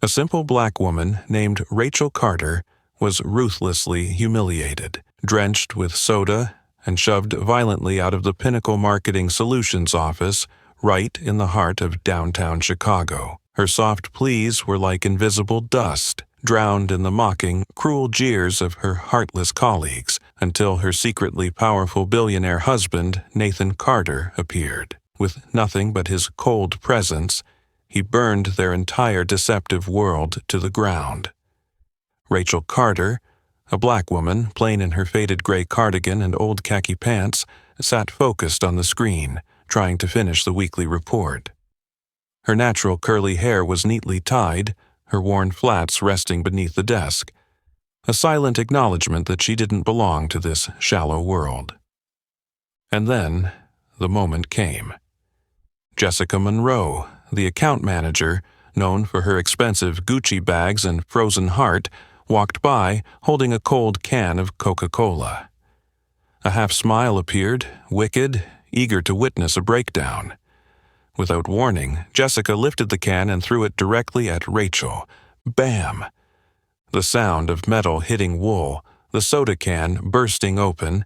A simple black woman named Rachel Carter was ruthlessly humiliated, drenched with soda, and shoved violently out of the Pinnacle Marketing Solutions office right in the heart of downtown Chicago. Her soft pleas were like invisible dust, drowned in the mocking, cruel jeers of her heartless colleagues, until her secretly powerful billionaire husband, Nathan Carter, appeared. With nothing but his cold presence, he burned their entire deceptive world to the ground. Rachel Carter, a black woman, plain in her faded gray cardigan and old khaki pants, sat focused on the screen, trying to finish the weekly report. Her natural curly hair was neatly tied, her worn flats resting beneath the desk, a silent acknowledgement that she didn't belong to this shallow world. And then, the moment came. Jessica Monroe, the account manager, known for her expensive Gucci bags and frozen heart, walked by holding a cold can of Coca-Cola. A half-smile appeared, wicked, eager to witness a breakdown. Without warning, Jessica lifted the can and threw it directly at Rachel. Bam! The sound of metal hitting wool, the soda can bursting open,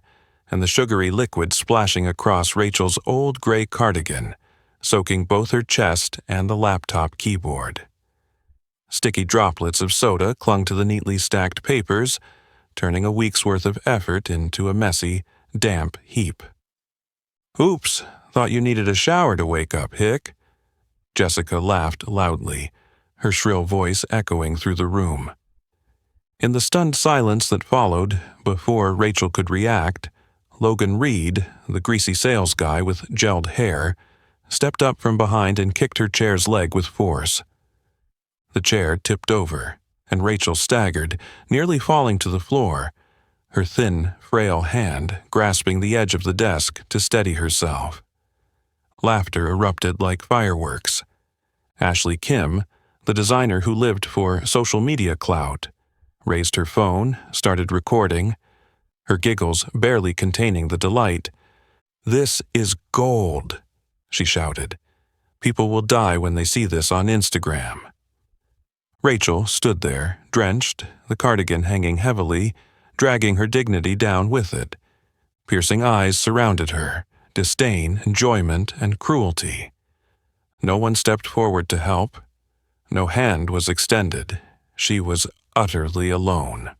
and the sugary liquid splashing across Rachel's old gray cardigan, soaking both her chest and the laptop keyboard. Sticky droplets of soda clung to the neatly stacked papers, turning a week's worth of effort into a messy, damp heap. "Oops, thought you needed a shower to wake up, Hick." Jessica laughed loudly, her shrill voice echoing through the room. In the stunned silence that followed, before Rachel could react, Logan Reed, the greasy sales guy with gelled hair, stepped up from behind and kicked her chair's leg with force. The chair tipped over, and Rachel staggered, nearly falling to the floor, her thin, frail hand grasping the edge of the desk to steady herself. Laughter erupted like fireworks. Ashley Kim, the designer who lived for social media clout, raised her phone, started recording, her giggles barely containing the delight. "This is gold," she shouted. "People will die when they see this on Instagram." Rachel stood there, drenched, the cardigan hanging heavily, dragging her dignity down with it. Piercing eyes surrounded her, disdain, enjoyment, and cruelty. No one stepped forward to help. No hand was extended. She was utterly alone.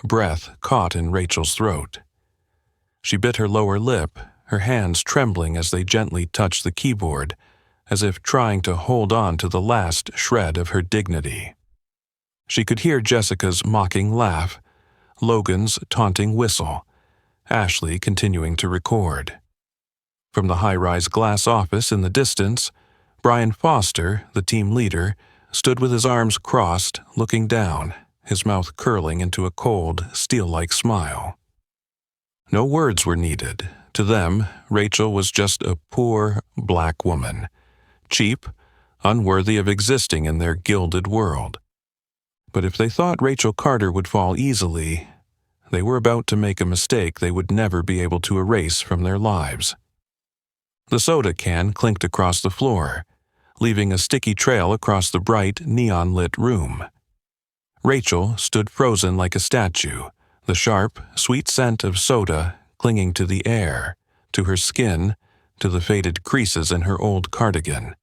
A breath caught in Rachel's throat. She bit her lower lip, her hands trembling as they gently touched the keyboard, as if trying to hold on to the last shred of her dignity. She could hear Jessica's mocking laugh, Logan's taunting whistle, Ashley continuing to record. From the high-rise glass office in the distance, Brian Foster, the team leader, stood with his arms crossed, looking down, his mouth curling into a cold, steel-like smile. No words were needed. To them, Rachel was just a poor, black woman, cheap, unworthy of existing in their gilded world. But if they thought Rachel Carter would fall easily, they were about to make a mistake they would never be able to erase from their lives. The soda can clinked across the floor, leaving a sticky trail across the bright, neon-lit room. Rachel stood frozen like a statue, the sharp, sweet scent of soda clinging to the air, to her skin, to the faded creases in her old cardigan.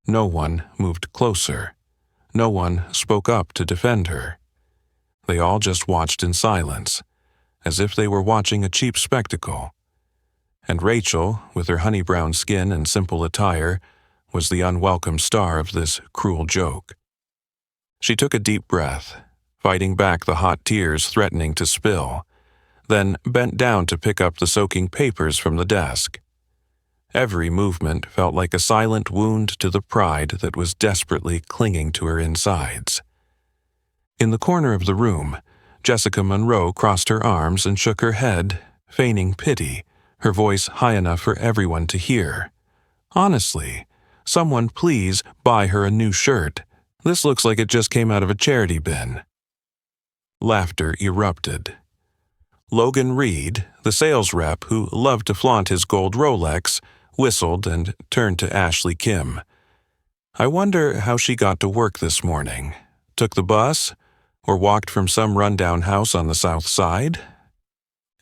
No one moved closer. No one spoke up to defend her. They all just watched in silence, as if they were watching a cheap spectacle. And Rachel, with her honey-brown skin and simple attire, was the unwelcome star of this cruel joke. She took a deep breath, fighting back the hot tears threatening to spill, then bent down to pick up the soaking papers from the desk. Every movement felt like a silent wound to the pride that was desperately clinging to her insides. In the corner of the room, Jessica Monroe crossed her arms and shook her head, feigning pity, her voice high enough for everyone to hear. "Honestly, someone please buy her a new shirt. This looks like it just came out of a charity bin." Laughter erupted. Logan Reed, the sales rep who loved to flaunt his gold Rolex, whistled and turned to Ashley Kim. I wonder how she got to work this morning. Took the bus? Or walked from some rundown house on the south side?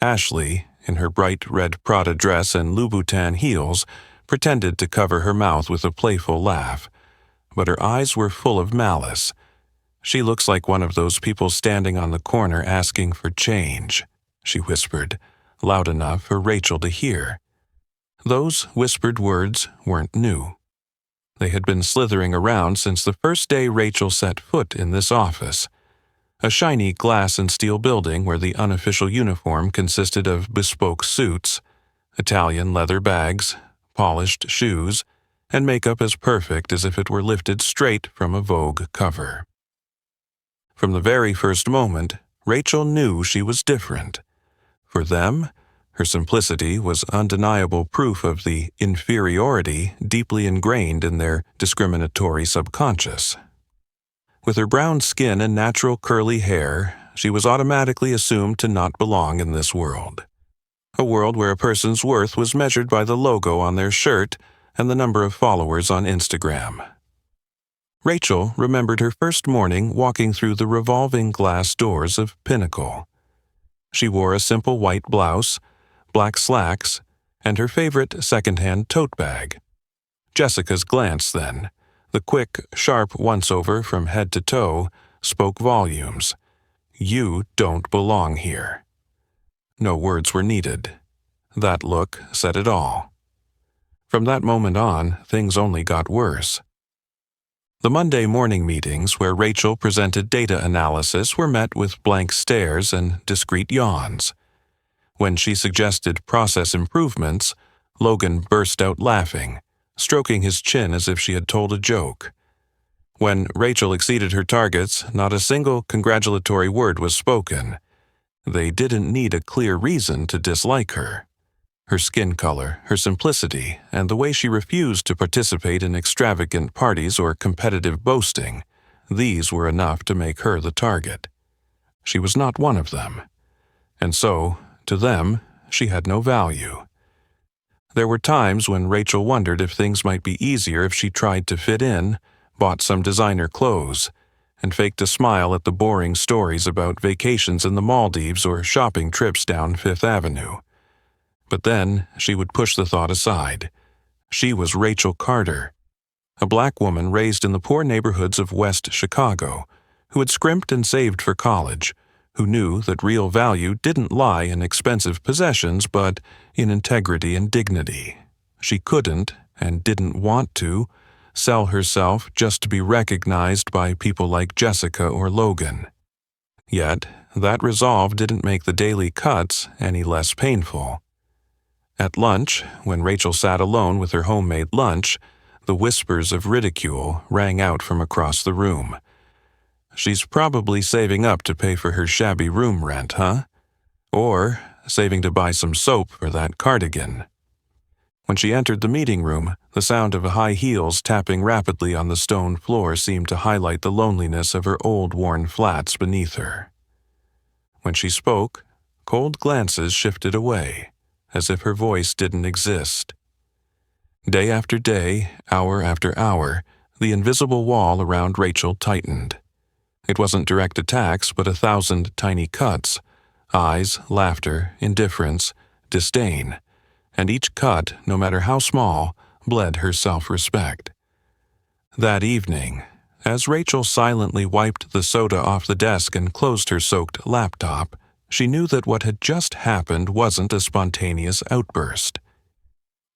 Ashley, in her bright red Prada dress and Louboutin heels, pretended to cover her mouth with a playful laugh, but her eyes were full of malice. "She looks like one of those people standing on the corner asking for change," she whispered, loud enough for Rachel to hear. Those whispered words weren't new. They had been slithering around since the first day Rachel set foot in this office, a shiny glass and steel building where the unofficial uniform consisted of bespoke suits, Italian leather bags, polished shoes, and makeup as perfect as if it were lifted straight from a Vogue cover. From the very first moment, Rachel knew she was different. For them, her simplicity was undeniable proof of the inferiority deeply ingrained in their discriminatory subconscious. With her brown skin and natural curly hair, she was automatically assumed to not belong in this world. A world where a person's worth was measured by the logo on their shirt and the number of followers on Instagram. Rachel remembered her first morning walking through the revolving glass doors of Pinnacle. She wore a simple white blouse, black slacks, and her favorite second-hand tote bag. Jessica's glance then, the quick, sharp once-over from head to toe, spoke volumes. "You don't belong here." No words were needed. That look said it all. From that moment on, things only got worse. The Monday morning meetings where Rachel presented data analysis were met with blank stares and discreet yawns. When she suggested process improvements, Logan burst out laughing, stroking his chin as if she had told a joke. When Rachel exceeded her targets, not a single congratulatory word was spoken. They didn't need a clear reason to dislike her. Her skin color, her simplicity, and the way she refused to participate in extravagant parties or competitive boasting, these were enough to make her the target. She was not one of them. And so, to them, she had no value. There were times when Rachel wondered if things might be easier if she tried to fit in, bought some designer clothes, and faked a smile at the boring stories about vacations in the Maldives or shopping trips down Fifth Avenue. But then she would push the thought aside. She was Rachel Carter, a black woman raised in the poor neighborhoods of West Chicago, who had scrimped and saved for college, who knew that real value didn't lie in expensive possessions but in integrity and dignity. She couldn't, and didn't want to, sell herself just to be recognized by people like Jessica or Logan. Yet, that resolve didn't make the daily cuts any less painful. At lunch, when Rachel sat alone with her homemade lunch, the whispers of ridicule rang out from across the room. "She's probably saving up to pay for her shabby room rent, huh? Or saving to buy some soap for that cardigan." When she entered the meeting room, the sound of high heels tapping rapidly on the stone floor seemed to highlight the loneliness of her old worn flats beneath her. When she spoke, cold glances shifted away, as if her voice didn't exist. Day after day, hour after hour, the invisible wall around Rachel tightened. It wasn't direct attacks, but 1,000 tiny cuts, eyes, laughter, indifference, disdain, and each cut, no matter how small, bled her self-respect. That evening, as Rachel silently wiped the soda off the desk and closed her soaked laptop, she knew that what had just happened wasn't a spontaneous outburst.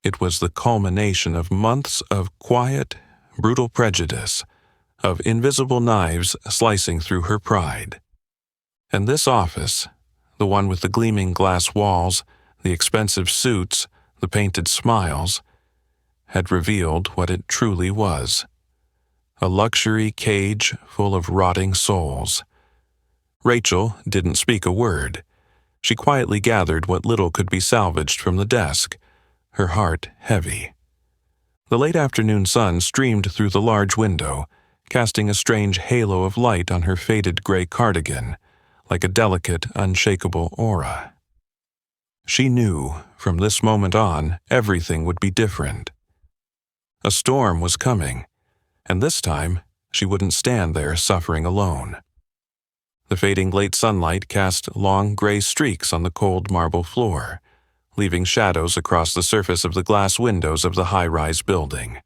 It was the culmination of months of quiet, brutal prejudice, of invisible knives slicing through her pride. And this office, the one with the gleaming glass walls, the expensive suits, the painted smiles, had revealed what it truly was: a luxury cage full of rotting souls. Rachel didn't speak a word. She quietly gathered what little could be salvaged from the desk, her heart heavy. The late afternoon sun streamed through the large window, casting a strange halo of light on her faded gray cardigan, like a delicate, unshakable aura. She knew, from this moment on, everything would be different. A storm was coming, And this time, she wouldn't stand there suffering alone. The fading late sunlight cast long gray streaks on the cold marble floor, leaving shadows across the surface of the glass windows of the high-rise building.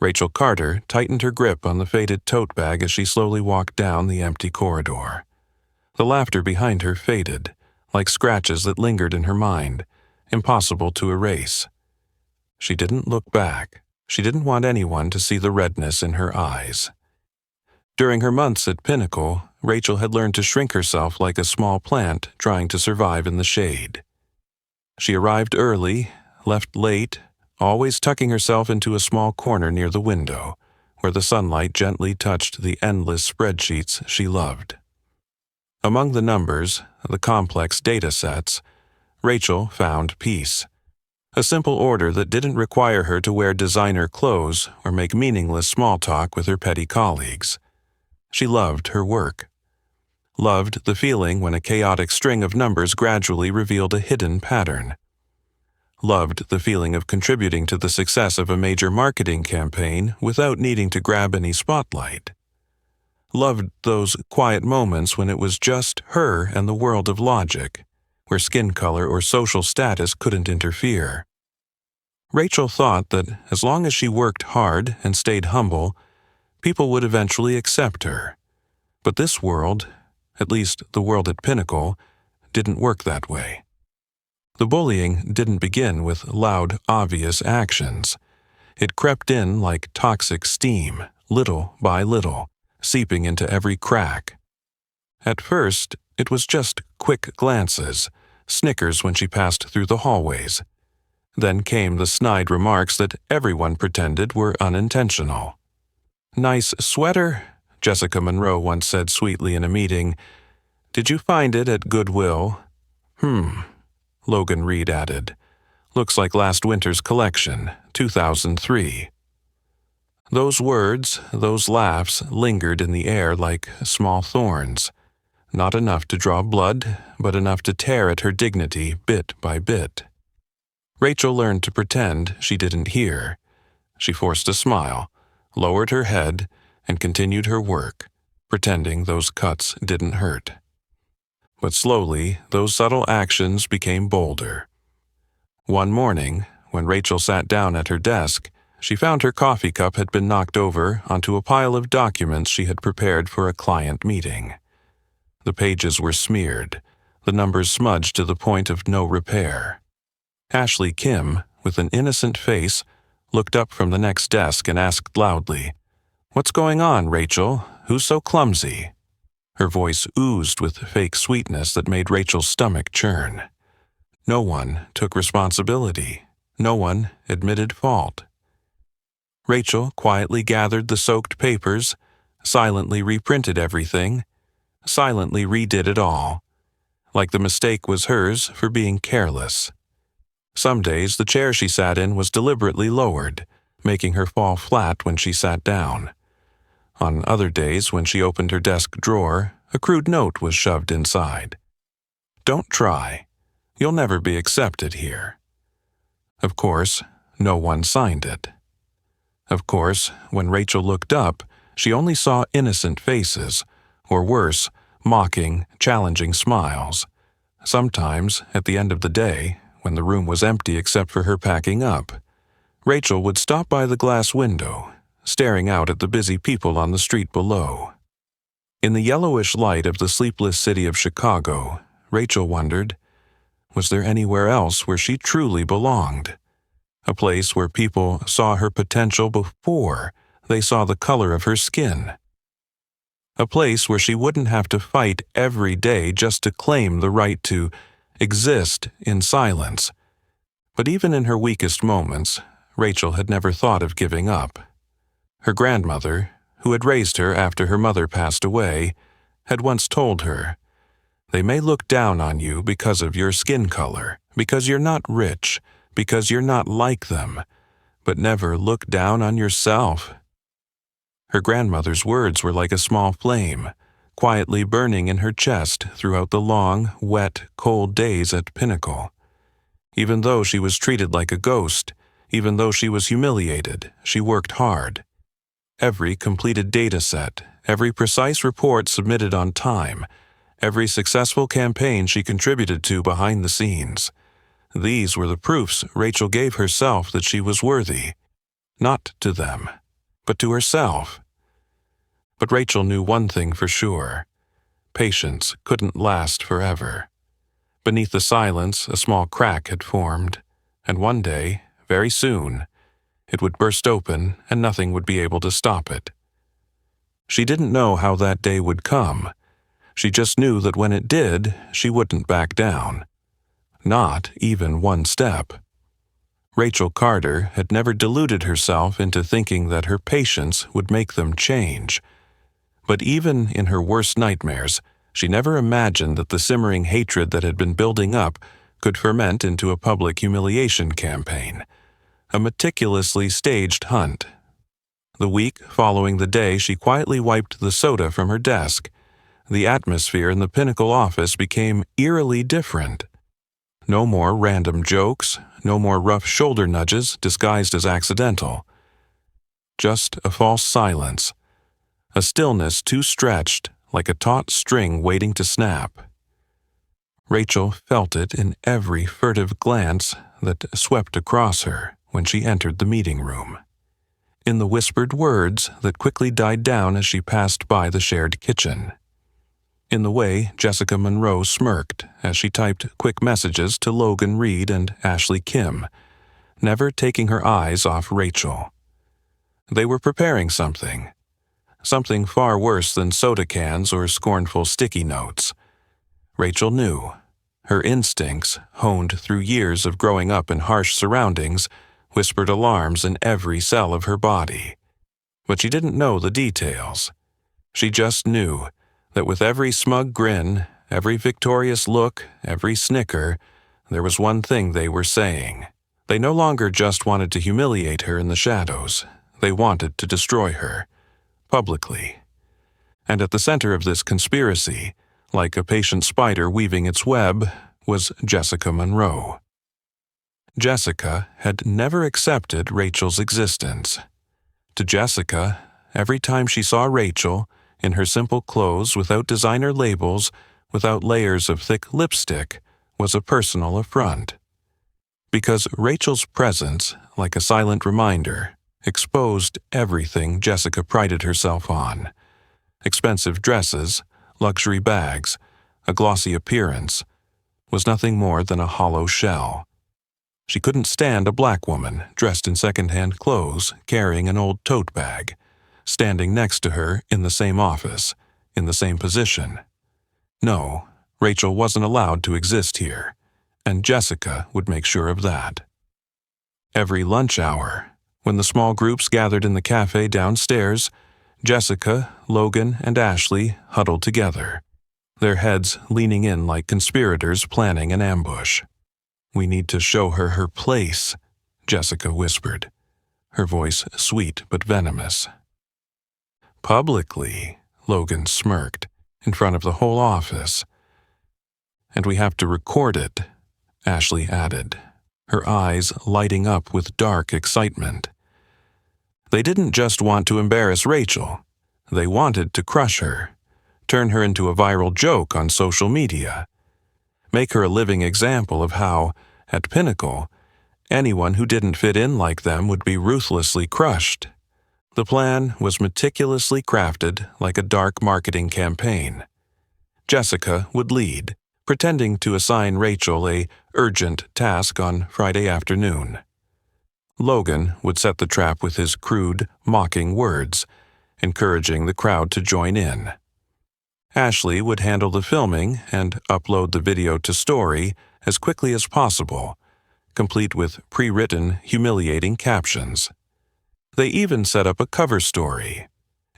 Rachel Carter tightened her grip on the faded tote bag as she slowly walked down the empty corridor. The laughter behind her faded, like scratches that lingered in her mind, impossible to erase. She didn't look back. She didn't want anyone to see the redness in her eyes. During her months at Pinnacle, Rachel had learned to shrink herself like a small plant trying to survive in the shade. She arrived early, left late, always tucking herself into a small corner near the window, where the sunlight gently touched the endless spreadsheets she loved. Among the numbers, the complex data sets, Rachel found peace. A simple order that didn't require her to wear designer clothes or make meaningless small talk with her petty colleagues. She loved her work. Loved the feeling when a chaotic string of numbers gradually revealed a hidden pattern. Loved the feeling of contributing to the success of a major marketing campaign without needing to grab any spotlight. Loved those quiet moments when it was just her and the world of logic, where skin color or social status couldn't interfere. Rachel thought that as long as she worked hard and stayed humble, people would eventually accept her. But this world, at least the world at Pinnacle, didn't work that way. The bullying didn't begin with loud, obvious actions. It crept in like toxic steam, little by little, seeping into every crack. At first, it was just quick glances, snickers when she passed through the hallways. Then came the snide remarks that everyone pretended were unintentional. "Nice sweater," Jessica Monroe once said sweetly in a meeting. "Did you find it at Goodwill?" Logan Reed added. "Looks like last winter's collection, 2003. Those words, those laughs lingered in the air like small thorns. Not enough to draw blood, but enough to tear at her dignity bit by bit. Rachel learned to pretend she didn't hear. She forced a smile, lowered her head, and continued her work, pretending those cuts didn't hurt. But slowly, those subtle actions became bolder. One morning, when Rachel sat down at her desk, she found her coffee cup had been knocked over onto a pile of documents she had prepared for a client meeting. The pages were smeared, the numbers smudged to the point of no repair. Ashley Kim, with an innocent face, looked up from the next desk and asked loudly, "What's going on, Rachel? Who's so clumsy?" Her voice oozed with fake sweetness that made Rachel's stomach churn. No one took responsibility. No one admitted fault. Rachel quietly gathered the soaked papers, silently reprinted everything, silently redid it all, like the mistake was hers for being careless. Some days the chair she sat in was deliberately lowered, making her fall flat when she sat down. On other days, when she opened her desk drawer, a crude note was shoved inside. "Don't try. You'll never be accepted here." Of course, no one signed it. Of course, when Rachel looked up, she only saw innocent faces, or worse, mocking, challenging smiles. Sometimes, at the end of the day, when the room was empty except for her packing up, Rachel would stop by the glass window, staring out at the busy people on the street below. In the yellowish light of the sleepless city of Chicago, Rachel wondered, was there anywhere else where she truly belonged? A place where people saw her potential before they saw the color of her skin. A place where she wouldn't have to fight every day just to claim the right to exist in silence. But even in her weakest moments, Rachel had never thought of giving up. Her grandmother, who had raised her after her mother passed away, had once told her, "They may look down on you because of your skin color, because you're not rich, because you're not like them, but never look down on yourself." Her grandmother's words were like a small flame, quietly burning in her chest throughout the long, wet, cold days at Pinnacle. Even though she was treated like a ghost, even though she was humiliated, she worked hard. Every completed data set, every precise report submitted on time, every successful campaign she contributed to behind the scenes. These were the proofs Rachel gave herself that she was worthy, not to them, but to herself. But Rachel knew one thing for sure. Patience couldn't last forever. Beneath the silence, a small crack had formed, and one day, very soon, it would burst open and nothing would be able to stop it. She didn't know how that day would come. She just knew that when it did, she wouldn't back down. Not even one step. Rachel Carter had never deluded herself into thinking that her patience would make them change. But even in her worst nightmares, she never imagined that the simmering hatred that had been building up could ferment into a public humiliation campaign, a meticulously staged hunt. The week following the day she quietly wiped the soda from her desk, the atmosphere in the Pinnacle office became eerily different. No more random jokes, no more rough shoulder nudges disguised as accidental. Just a false silence, a stillness too stretched, like a taut string waiting to snap. Rachel felt it in every furtive glance that swept across her when she entered the meeting room, in the whispered words that quickly died down as she passed by the shared kitchen, in the way Jessica Monroe smirked as she typed quick messages to Logan Reed and Ashley Kim, never taking her eyes off Rachel. They were preparing something far worse than soda cans or scornful sticky notes. Rachel knew. Her instincts, honed through years of growing up in harsh surroundings, whispered alarms in every cell of her body. But she didn't know the details. She just knew that with every smug grin, every victorious look, every snicker, there was one thing they were saying. They no longer just wanted to humiliate her in the shadows. They wanted to destroy her, publicly. And at the center of this conspiracy, like a patient spider weaving its web, was Jessica Monroe. Jessica had never accepted Rachel's existence. To Jessica, every time she saw Rachel, in her simple clothes without designer labels, without layers of thick lipstick, was a personal affront. Because Rachel's presence, like a silent reminder, exposed everything Jessica prided herself on. Expensive dresses, luxury bags, a glossy appearance, was nothing more than a hollow shell. She couldn't stand a black woman dressed in second-hand clothes, carrying an old tote bag, standing next to her in the same office, in the same position. No, Rachel wasn't allowed to exist here, and Jessica would make sure of that. Every lunch hour, when the small groups gathered in the cafe downstairs, Jessica, Logan, and Ashley huddled together, their heads leaning in like conspirators planning an ambush. "We need to show her her place," Jessica whispered, her voice sweet but venomous. "Publicly," Logan smirked, in front of the whole office. "And we have to record it," Ashley added, her eyes lighting up with dark excitement. They didn't just want to embarrass Rachel. They wanted to crush her, turn her into a viral joke on social media, make her a living example of how, at Pinnacle, anyone who didn't fit in like them would be ruthlessly crushed. The plan was meticulously crafted like a dark marketing campaign. Jessica would lead, pretending to assign Rachel a urgent task on Friday afternoon. Logan would set the trap with his crude, mocking words, encouraging the crowd to join in. Ashley would handle the filming and upload the video to Story as quickly as possible, complete with pre-written, humiliating captions. They even set up a cover story.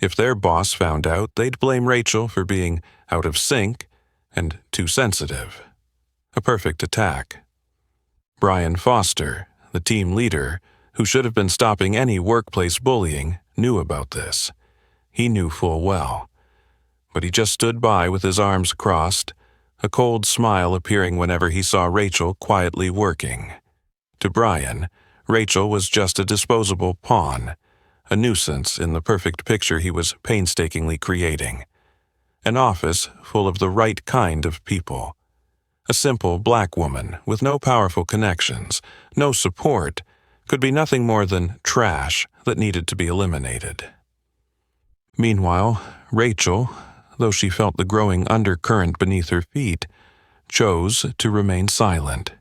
If their boss found out, they'd blame Rachel for being out of sync and too sensitive. A perfect attack. Brian Foster, the team leader, who should have been stopping any workplace bullying, knew about this. He knew full well. But he just stood by with his arms crossed, a cold smile appearing whenever he saw Rachel quietly working. To Brian, Rachel was just a disposable pawn, a nuisance in the perfect picture he was painstakingly creating. An office full of the right kind of people. A simple black woman with no powerful connections, no support, could be nothing more than trash that needed to be eliminated. Meanwhile, Rachel, though she felt the growing undercurrent beneath her feet, chose to remain silent.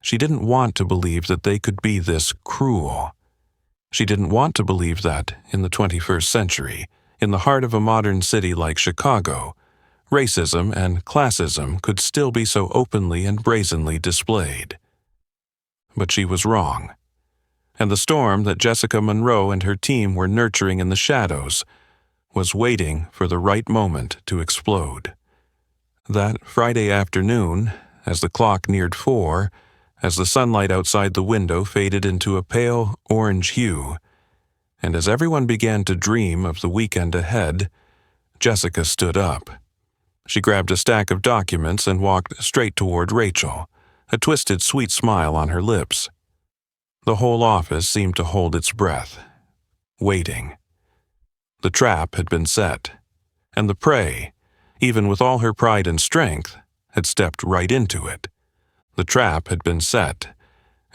She didn't want to believe that they could be this cruel. She didn't want to believe that, in the 21st century, in the heart of a modern city like Chicago, racism and classism could still be so openly and brazenly displayed. But she was wrong. And the storm that Jessica Monroe and her team were nurturing in the shadows was waiting for the right moment to explode. That Friday afternoon, as the clock neared 4, as the sunlight outside the window faded into a pale orange hue, and as everyone began to dream of the weekend ahead, Jessica stood up. She grabbed a stack of documents and walked straight toward Rachel, a twisted, sweet smile on her lips. The whole office seemed to hold its breath, waiting. The trap had been set, and the prey, even with all her pride and strength, had stepped right into it. The trap had been set,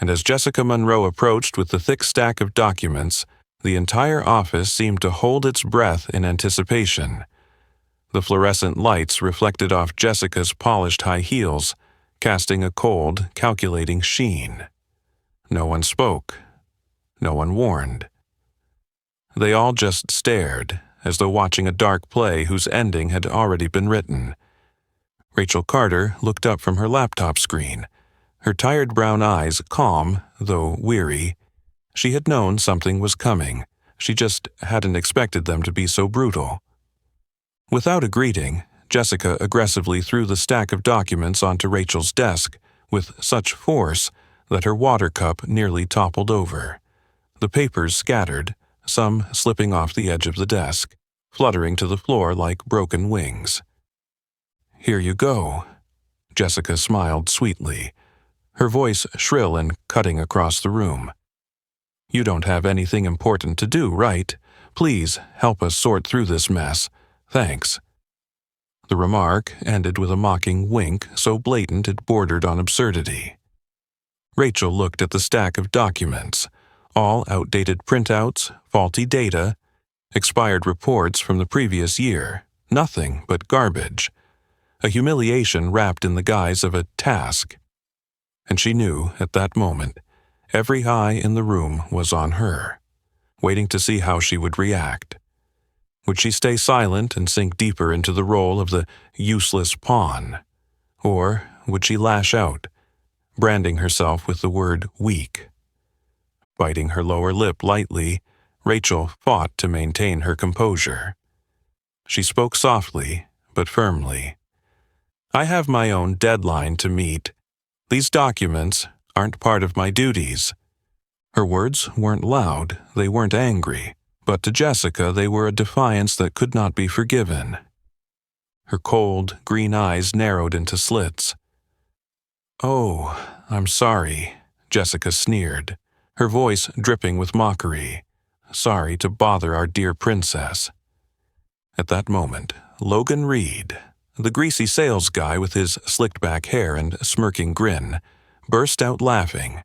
and as Jessica Monroe approached with the thick stack of documents, the entire office seemed to hold its breath in anticipation. The fluorescent lights reflected off Jessica's polished high heels, casting a cold, calculating sheen. No one spoke. No one warned. They all just stared, as though watching a dark play whose ending had already been written. Rachel Carter looked up from her laptop screen, her tired brown eyes calm, though weary. She had known something was coming. She just hadn't expected them to be so brutal. Without a greeting, Jessica aggressively threw the stack of documents onto Rachel's desk with such force that her water cup nearly toppled over. The papers scattered, some slipping off the edge of the desk, fluttering to the floor like broken wings. "Here you go," Jessica smiled sweetly, her voice shrill and cutting across the room. "You don't have anything important to do, right? Please help us sort through this mess. Thanks." The remark ended with a mocking wink so blatant it bordered on absurdity. Rachel looked at the stack of documents, all outdated printouts, faulty data, expired reports from the previous year, nothing but garbage. A humiliation wrapped in the guise of a task. And she knew, at that moment, every eye in the room was on her, waiting to see how she would react. Would she stay silent and sink deeper into the role of the useless pawn? Or would she lash out, branding herself with the word weak? Biting her lower lip lightly, Rachel fought to maintain her composure. She spoke softly, but firmly. "I have my own deadline to meet. These documents aren't part of my duties." Her words weren't loud, they weren't angry, but to Jessica they were a defiance that could not be forgiven. Her cold, green eyes narrowed into slits. "Oh, I'm sorry," Jessica sneered, her voice dripping with mockery. "Sorry to bother our dear princess." At that moment, Logan Reed, the greasy sales guy with his slicked-back hair and smirking grin, burst out laughing,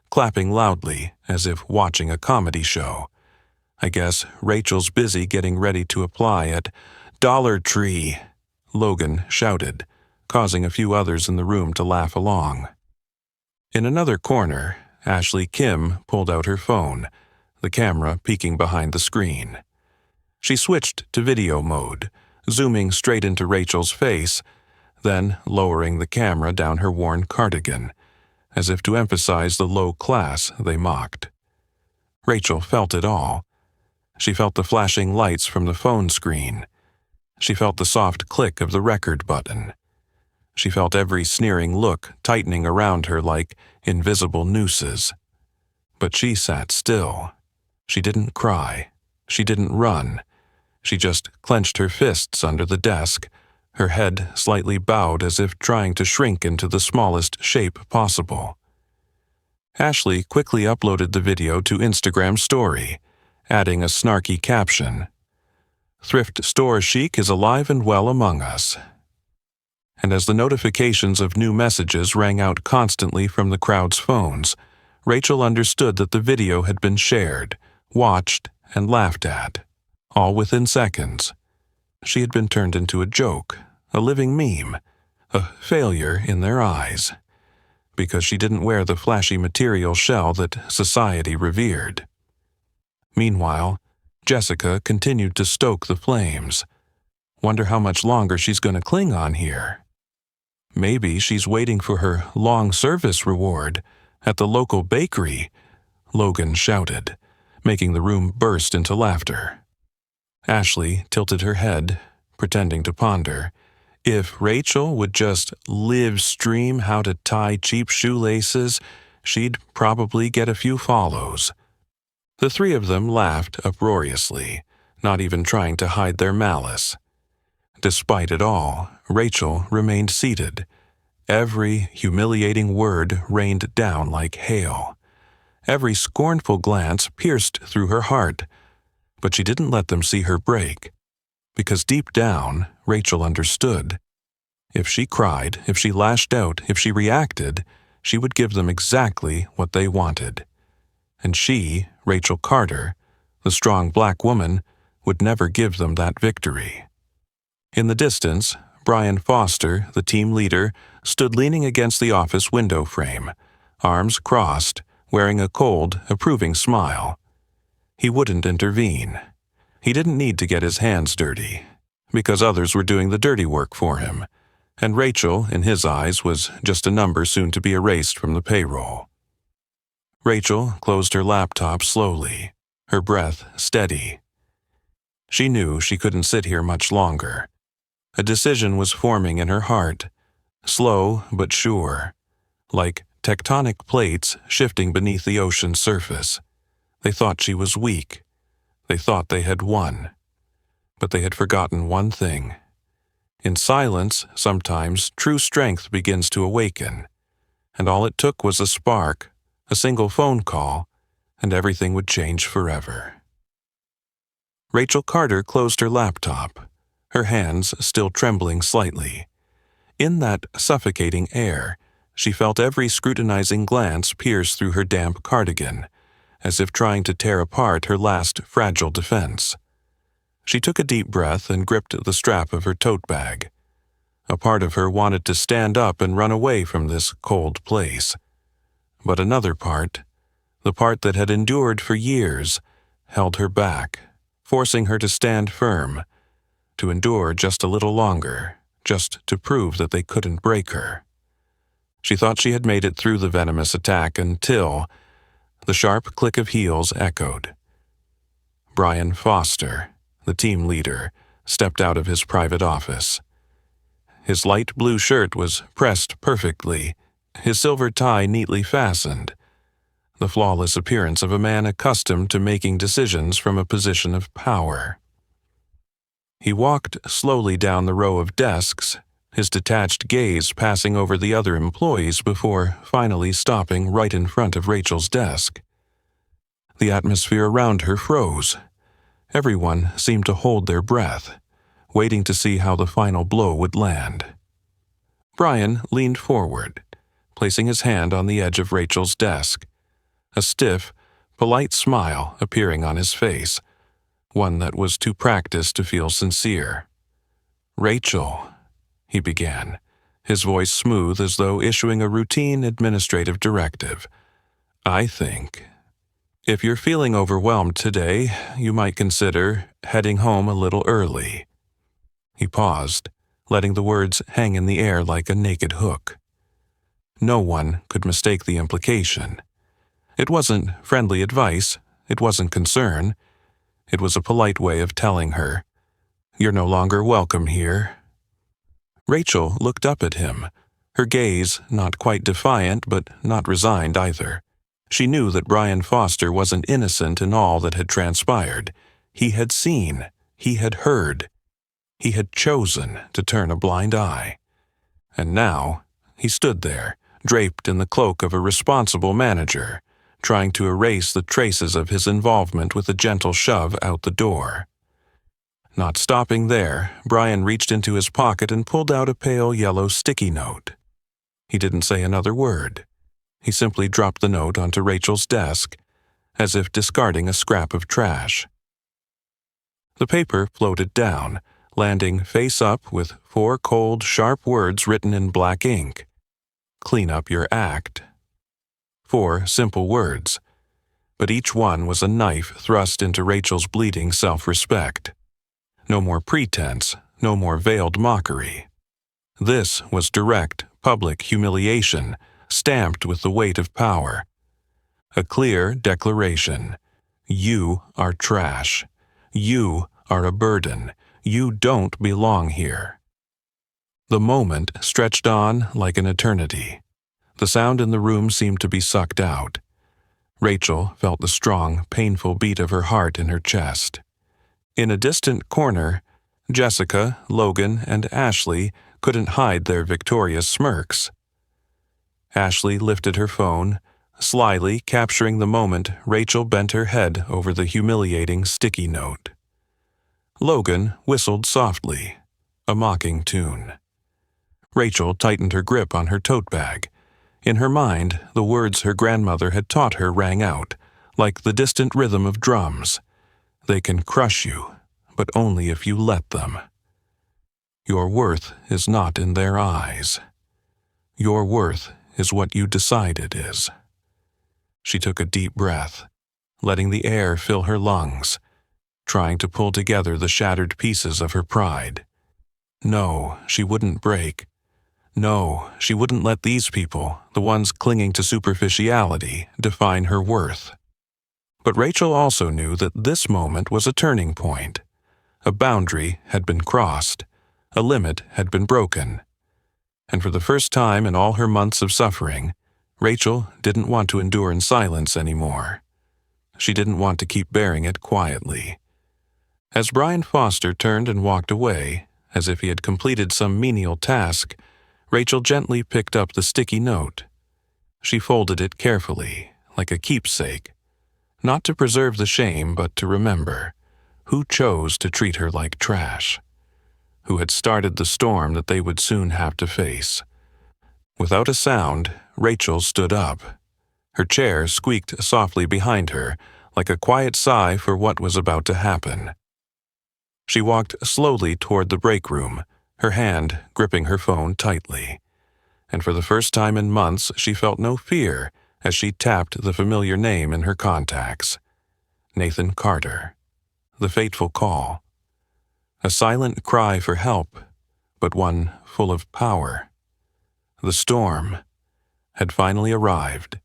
clapping loudly as if watching a comedy show. "I guess Rachel's busy getting ready to apply at Dollar Tree," Logan shouted, causing a few others in the room to laugh along. In another corner, Ashley Kim pulled out her phone, the camera peeking behind the screen. She switched to video mode, zooming straight into Rachel's face, then lowering the camera down her worn cardigan, as if to emphasize the low class they mocked. Rachel felt it all. She felt the flashing lights from the phone screen. She felt the soft click of the record button. She felt every sneering look tightening around her like invisible nooses. But she sat still. She didn't cry. She didn't run. She just clenched her fists under the desk, her head slightly bowed as if trying to shrink into the smallest shape possible. Ashley quickly uploaded the video to Instagram Story, adding a snarky caption, "Thrift store chic is alive and well among us." And as the notifications of new messages rang out constantly from the crowd's phones, Rachel understood that the video had been shared, watched, and laughed at, all within seconds. She had been turned into a joke, a living meme, a failure in their eyes, because she didn't wear the flashy material shell that society revered. Meanwhile, Jessica continued to stoke the flames. Wonder how much longer she's going to cling on here. Maybe she's waiting for her long service reward at the local bakery, Logan shouted, making the room burst into laughter. Ashley tilted her head, pretending to ponder. If Rachel would just live stream how to tie cheap shoelaces, she'd probably get a few follows. The three of them laughed uproariously, not even trying to hide their malice. Despite it all, Rachel remained seated. Every humiliating word rained down like hail. Every scornful glance pierced through her heart, but she didn't let them see her break. Because deep down, Rachel understood. If she cried, if she lashed out, if she reacted, she would give them exactly what they wanted. And she, Rachel Carter, the strong black woman, would never give them that victory. In the distance, Brian Foster, the team leader, stood leaning against the office window frame, arms crossed, wearing a cold, approving smile. He wouldn't intervene. He didn't need to get his hands dirty, because others were doing the dirty work for him, and Rachel, in his eyes, was just a number soon to be erased from the payroll. Rachel closed her laptop slowly, her breath steady. She knew she couldn't sit here much longer. A decision was forming in her heart, slow but sure, like tectonic plates shifting beneath the ocean's surface. They thought she was weak. They thought they had won. But they had forgotten one thing. In silence, sometimes true strength begins to awaken, and all it took was a spark, a single phone call, and everything would change forever. Rachel Carter closed her laptop, her hands still trembling slightly. In that suffocating air, she felt every scrutinizing glance pierce through her damp cardigan, as if trying to tear apart her last fragile defense. She took a deep breath and gripped the strap of her tote bag. A part of her wanted to stand up and run away from this cold place. But another part, the part that had endured for years, held her back, forcing her to stand firm, to endure just a little longer, just to prove that they couldn't break her. She thought she had made it through the venomous attack until the sharp click of heels echoed. Brian Foster, the team leader, stepped out of his private office. His light blue shirt was pressed perfectly, his silver tie neatly fastened, the flawless appearance of a man accustomed to making decisions from a position of power. He walked slowly down the row of desks, his detached gaze passing over the other employees before finally stopping right in front of Rachel's desk. The atmosphere around her froze. Everyone seemed to hold their breath, waiting to see how the final blow would land. Brian leaned forward, placing his hand on the edge of Rachel's desk, a stiff, polite smile appearing on his face, one that was too practiced to feel sincere. "Rachel," he began, his voice smooth as though issuing a routine administrative directive. "I think, if you're feeling overwhelmed today, you might consider heading home a little early." He paused, letting the words hang in the air like a naked hook. No one could mistake the implication. It wasn't friendly advice, it wasn't concern. It was a polite way of telling her, "You're no longer welcome here." Rachel looked up at him, her gaze not quite defiant but not resigned either. She knew that Brian Foster wasn't innocent in all that had transpired. He had seen, he had heard, he had chosen to turn a blind eye. And now, he stood there, draped in the cloak of a responsible manager, trying to erase the traces of his involvement with a gentle shove out the door. Not stopping there, Brian reached into his pocket and pulled out a pale yellow sticky note. He didn't say another word. He simply dropped the note onto Rachel's desk, as if discarding a scrap of trash. The paper floated down, landing face up with 4 cold, sharp words written in black ink. Clean up your act. 4 simple words, but each one was a knife thrust into Rachel's bleeding self-respect. No more pretense, no more veiled mockery. This was direct, public humiliation, stamped with the weight of power. A clear declaration. You are trash. You are a burden. You don't belong here. The moment stretched on like an eternity. The sound in the room seemed to be sucked out. Rachel felt the strong, painful beat of her heart in her chest. In a distant corner, Jessica, Logan, and Ashley couldn't hide their victorious smirks. Ashley lifted her phone, slyly capturing the moment Rachel bent her head over the humiliating sticky note. Logan whistled softly, a mocking tune. Rachel tightened her grip on her tote bag. In her mind, the words her grandmother had taught her rang out, like the distant rhythm of drums. They can crush you, but only if you let them. Your worth is not in their eyes. Your worth is what you decide it is. She took a deep breath, letting the air fill her lungs, trying to pull together the shattered pieces of her pride. No, she wouldn't break. No, she wouldn't let these people, the ones clinging to superficiality, define her worth. But Rachel also knew that this moment was a turning point. A boundary had been crossed. A limit had been broken. And for the first time in all her months of suffering, Rachel didn't want to endure in silence anymore. She didn't want to keep bearing it quietly. As Brian Foster turned and walked away, as if he had completed some menial task, Rachel gently picked up the sticky note. She folded it carefully, like a keepsake, not to preserve the shame, but to remember who chose to treat her like trash, who had started the storm that they would soon have to face. Without a sound, Rachel stood up. Her chair squeaked softly behind her, like a quiet sigh for what was about to happen. She walked slowly toward the break room, her hand gripping her phone tightly. And for the first time in months, she felt no fear as she tapped the familiar name in her contacts. Nathan Carter. The fateful call. A silent cry for help, but one full of power. The storm had finally arrived.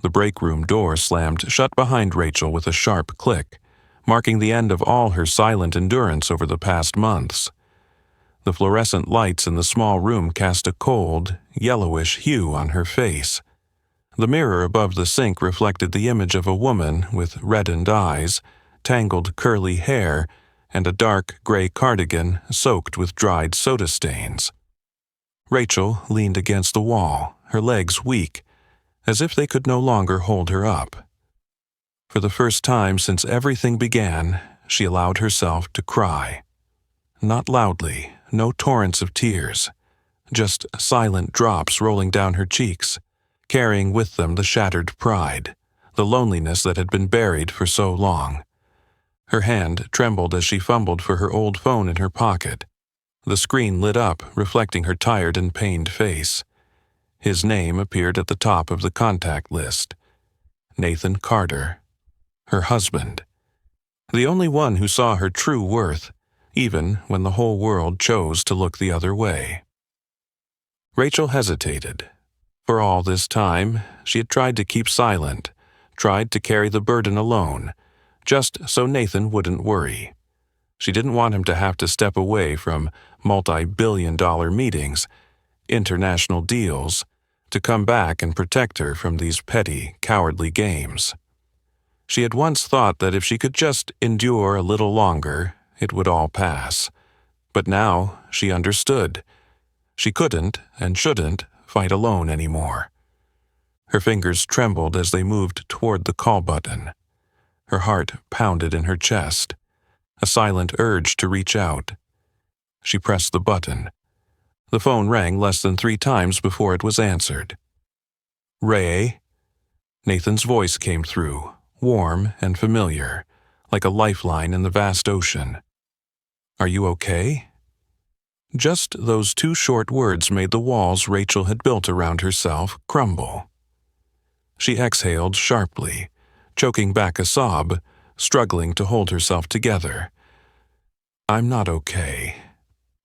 The break room door slammed shut behind Rachel with a sharp click, marking the end of all her silent endurance over the past months. The fluorescent lights in the small room cast a cold, yellowish hue on her face. The mirror above the sink reflected the image of a woman with reddened eyes, tangled curly hair, and a dark gray cardigan soaked with dried soda stains. Rachel leaned against the wall, her legs weak, as if they could no longer hold her up. For the first time since everything began, she allowed herself to cry. Not loudly, no torrents of tears, just silent drops rolling down her cheeks, carrying with them the shattered pride, the loneliness that had been buried for so long. Her hand trembled as she fumbled for her old phone in her pocket. The screen lit up, reflecting her tired and pained face. His name appeared at the top of the contact list. Nathan Carter. Her husband. The only one who saw her true worth, even when the whole world chose to look the other way. Rachel hesitated. For all this time, she had tried to keep silent, tried to carry the burden alone, just so Nathan wouldn't worry. She didn't want him to have to step away from multi-billion-dollar meetings, international deals, to come back and protect her from these petty, cowardly games. She had once thought that if she could just endure a little longer, it would all pass. But now she understood. She couldn't and shouldn't fight alone anymore. Her fingers trembled as they moved toward the call button. Her heart pounded in her chest, a silent urge to reach out. She pressed the button. The phone rang less than 3 times before it was answered. "Ray?" Nathan's voice came through, warm and familiar, like a lifeline in the vast ocean. "Are you okay?" Just those 2 short words made the walls Rachel had built around herself crumble. She exhaled sharply, choking back a sob, struggling to hold herself together. "I'm not okay.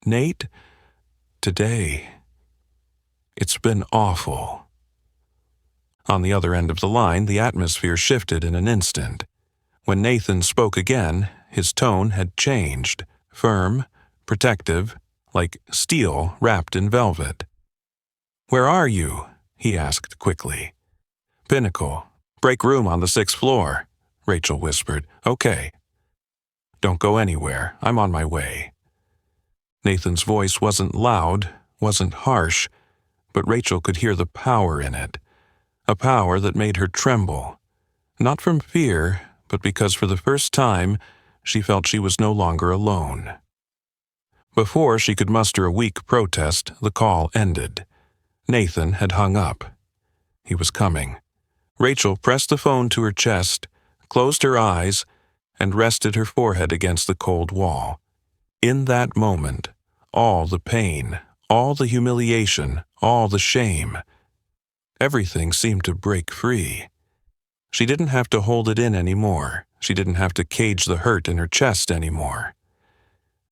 Nate, today, it's been awful." On the other end of the line, the atmosphere shifted in an instant. When Nathan spoke again, his tone had changed, firm, protective, like steel wrapped in velvet. "Where are you?" he asked quickly. "Pinnacle. Break room on the 6th floor," Rachel whispered. "Okay." "Don't go anywhere. I'm on my way." Nathan's voice wasn't loud, wasn't harsh, but Rachel could hear the power in it, a power that made her tremble, not from fear, but because for the first time she felt she was no longer alone. Before she could muster a weak protest, the call ended. Nathan had hung up. He was coming. Rachel pressed the phone to her chest, closed her eyes, and rested her forehead against the cold wall. In that moment, all the pain, all the humiliation, all the shame, everything seemed to break free. She didn't have to hold it in anymore. She didn't have to cage the hurt in her chest anymore.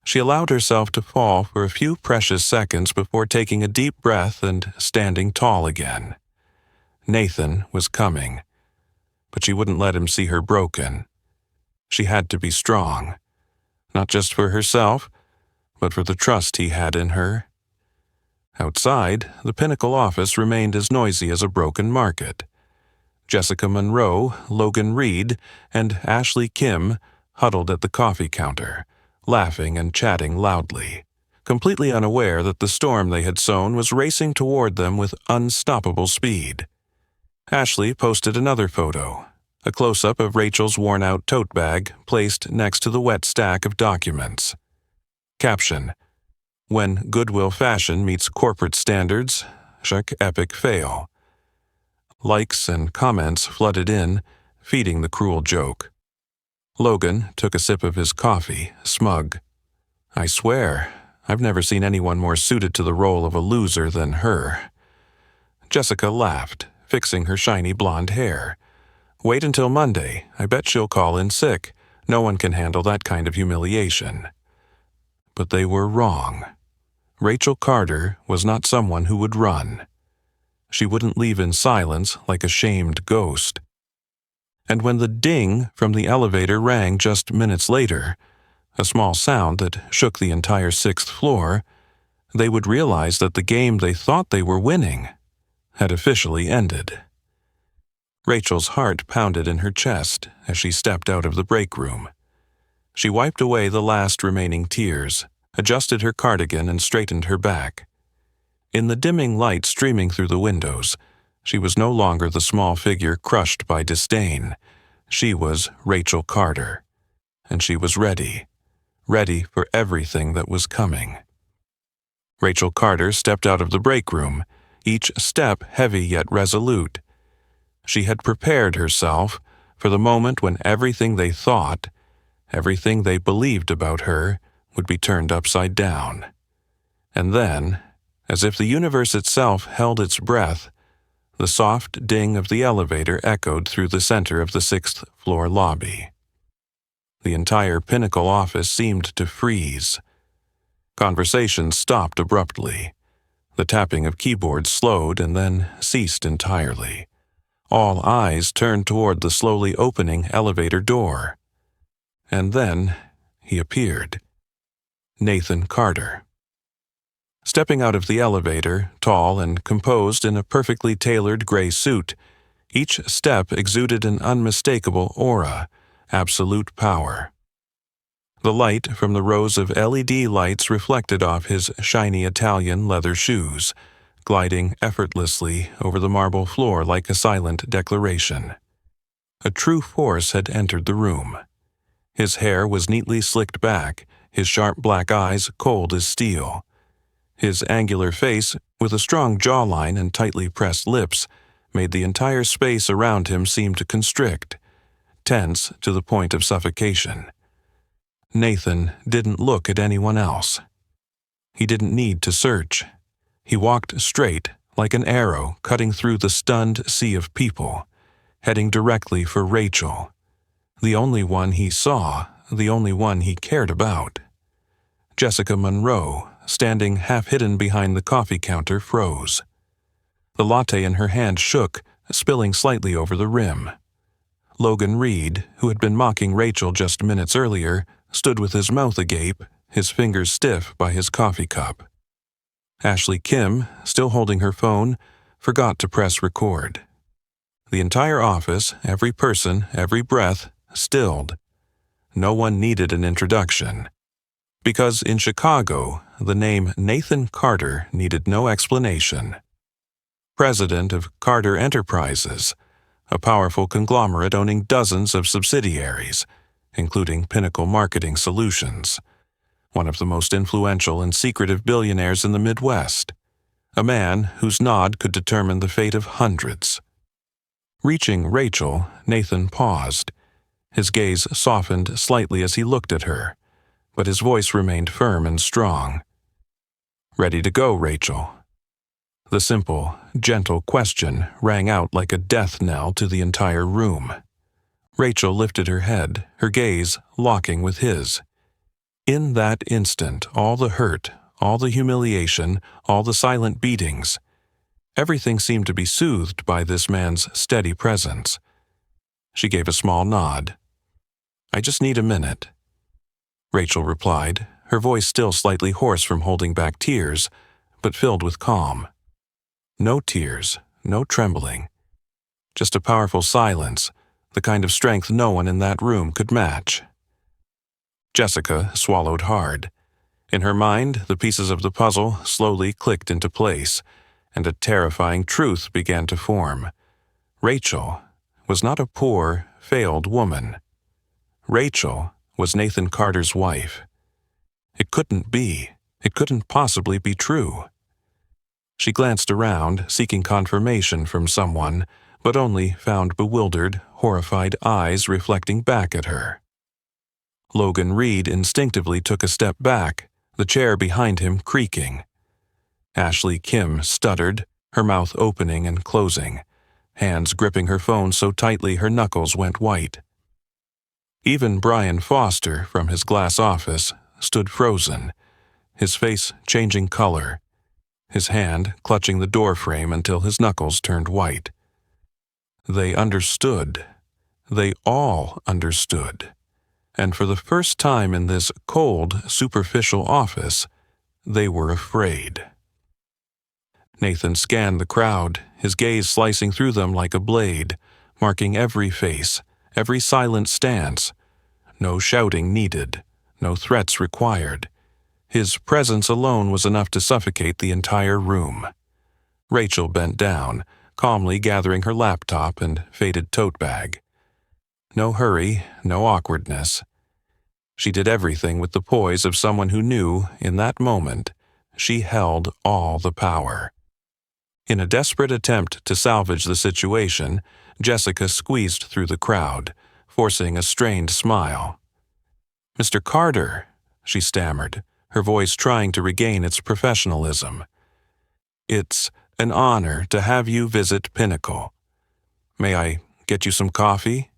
She allowed herself to fall for a few precious seconds before taking a deep breath and standing tall again. Nathan was coming, but she wouldn't let him see her broken. She had to be strong, not just for herself, but for the trust he had in her. Outside, the Pinnacle office remained as noisy as a broken market. Jessica Monroe, Logan Reed, and Ashley Kim huddled at the coffee counter, laughing and chatting loudly, completely unaware that the storm they had sown was racing toward them with unstoppable speed. Ashley posted another photo, a close-up of Rachel's worn-out tote bag placed next to the wet stack of documents. Caption: "When Goodwill fashion meets corporate standards, chaque epic fail." Likes and comments flooded in, feeding the cruel joke. Logan took a sip of his coffee, smug. "I swear, I've never seen anyone more suited to the role of a loser than her." Jessica laughed, fixing her shiny blonde hair. "Wait until Monday. I bet she'll call in sick. No one can handle that kind of humiliation." But they were wrong. Rachel Carter was not someone who would run. She wouldn't leave in silence like a shamed ghost. And when the ding from the elevator rang just minutes later, a small sound that shook the entire 6th floor, they would realize that the game they thought they were winning had officially ended. Rachel's heart pounded in her chest as she stepped out of the break room. She wiped away the last remaining tears, adjusted her cardigan, and straightened her back. In the dimming light streaming through the windows, she was no longer the small figure crushed by disdain. She was Rachel Carter, and she was ready for everything that was coming. Rachel Carter stepped out of the break room, each step heavy yet resolute. She had prepared herself for the moment when everything they thought, everything they believed about her, would be turned upside down. And then, as if the universe itself held its breath, the soft ding of the elevator echoed through the center of the 6th floor lobby. The entire Pinnacle office seemed to freeze. Conversations stopped abruptly. The tapping of keyboards slowed and then ceased entirely. All eyes turned toward the slowly opening elevator door. And then he appeared. Nathan Carter. Stepping out of the elevator, tall and composed in a perfectly tailored gray suit, each step exuded an unmistakable aura, absolute power. The light from the rows of LED lights reflected off his shiny Italian leather shoes, gliding effortlessly over the marble floor like a silent declaration. A true force had entered the room. His hair was neatly slicked back, his sharp black eyes cold as steel. His angular face, with a strong jawline and tightly pressed lips, made the entire space around him seem to constrict, tense to the point of suffocation. Nathan didn't look at anyone else. He didn't need to search. He walked straight, like an arrow cutting through the stunned sea of people, heading directly for Rachel, the only one he saw, the only one he cared about. Jessica Monroe, standing half-hidden behind the coffee counter, froze. The latte in her hand shook, spilling slightly over the rim. Logan Reed, who had been mocking Rachel just minutes earlier, stood with his mouth agape, his fingers stiff by his coffee cup. Ashley Kim, still holding her phone, forgot to press record. The entire office, every person, every breath, stilled. No one needed an introduction. Because in Chicago, the name Nathan Carter needed no explanation. President of Carter Enterprises, a powerful conglomerate owning dozens of subsidiaries, including Pinnacle Marketing Solutions, one of the most influential and secretive billionaires in the Midwest, a man whose nod could determine the fate of hundreds. Reaching Rachel, Nathan paused. His gaze softened slightly as he looked at her, but his voice remained firm and strong. "Ready to go, Rachel?" The simple, gentle question rang out like a death knell to the entire room. Rachel lifted her head, her gaze locking with his. In that instant, all the hurt, all the humiliation, all the silent beatings, everything seemed to be soothed by this man's steady presence. She gave a small nod. "I just need a minute," Rachel replied, her voice still slightly hoarse from holding back tears, but filled with calm. No tears, no trembling. Just a powerful silence, the kind of strength no one in that room could match. Jessica swallowed hard. In her mind, the pieces of the puzzle slowly clicked into place, and a terrifying truth began to form. Rachel was not a poor, failed woman. Rachel was Nathan Carter's wife. It couldn't be. It couldn't possibly be true. She glanced around, seeking confirmation from someone, but only found bewildered, horrified eyes reflecting back at her. Logan Reed instinctively took a step back, the chair behind him creaking. Ashley Kim stuttered, her mouth opening and closing, hands gripping her phone so tightly her knuckles went white. Even Brian Foster, from his glass office, stood frozen, his face changing color, his hand clutching the doorframe until his knuckles turned white. They understood. They all understood. And for the first time in this cold, superficial office, they were afraid. Nathan scanned the crowd, his gaze slicing through them like a blade, marking every face, every silent stance. No shouting needed, no threats required. His presence alone was enough to suffocate the entire room. Rachel bent down, calmly gathering her laptop and faded tote bag. No hurry, no awkwardness. She did everything with the poise of someone who knew, in that moment, she held all the power. In a desperate attempt to salvage the situation, Jessica squeezed through the crowd, forcing a strained smile. "Mr. Carter," she stammered, her voice trying to regain its professionalism. "It's an honor to have you visit Pinnacle. May I get you some coffee?"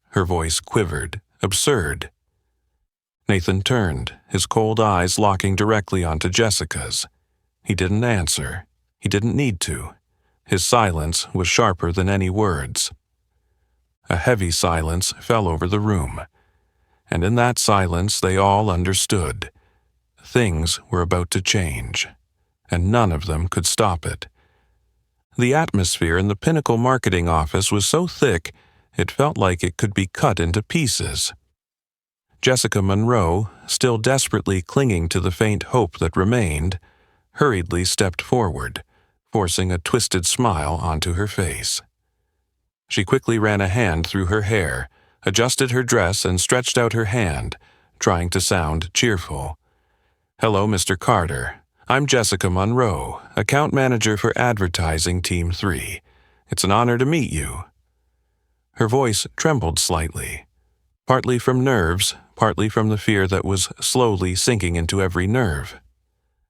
Her voice quivered, absurd. Nathan turned, his cold eyes locking directly onto Jessica's. He didn't answer. He didn't need to. His silence was sharper than any words. A heavy silence fell over the room, and in that silence they all understood. Things were about to change, and none of them could stop it. The atmosphere in the Pinnacle marketing office was so thick it felt like it could be cut into pieces. Jessica Monroe, still desperately clinging to the faint hope that remained, hurriedly stepped forward, forcing a twisted smile onto her face. She quickly ran a hand through her hair, adjusted her dress, and stretched out her hand, trying to sound cheerful. "Hello, Mr. Carter. I'm Jessica Monroe, account manager for Advertising Team 3. It's an honor to meet you." Her voice trembled slightly, partly from nerves, partly from the fear that was slowly sinking into every nerve.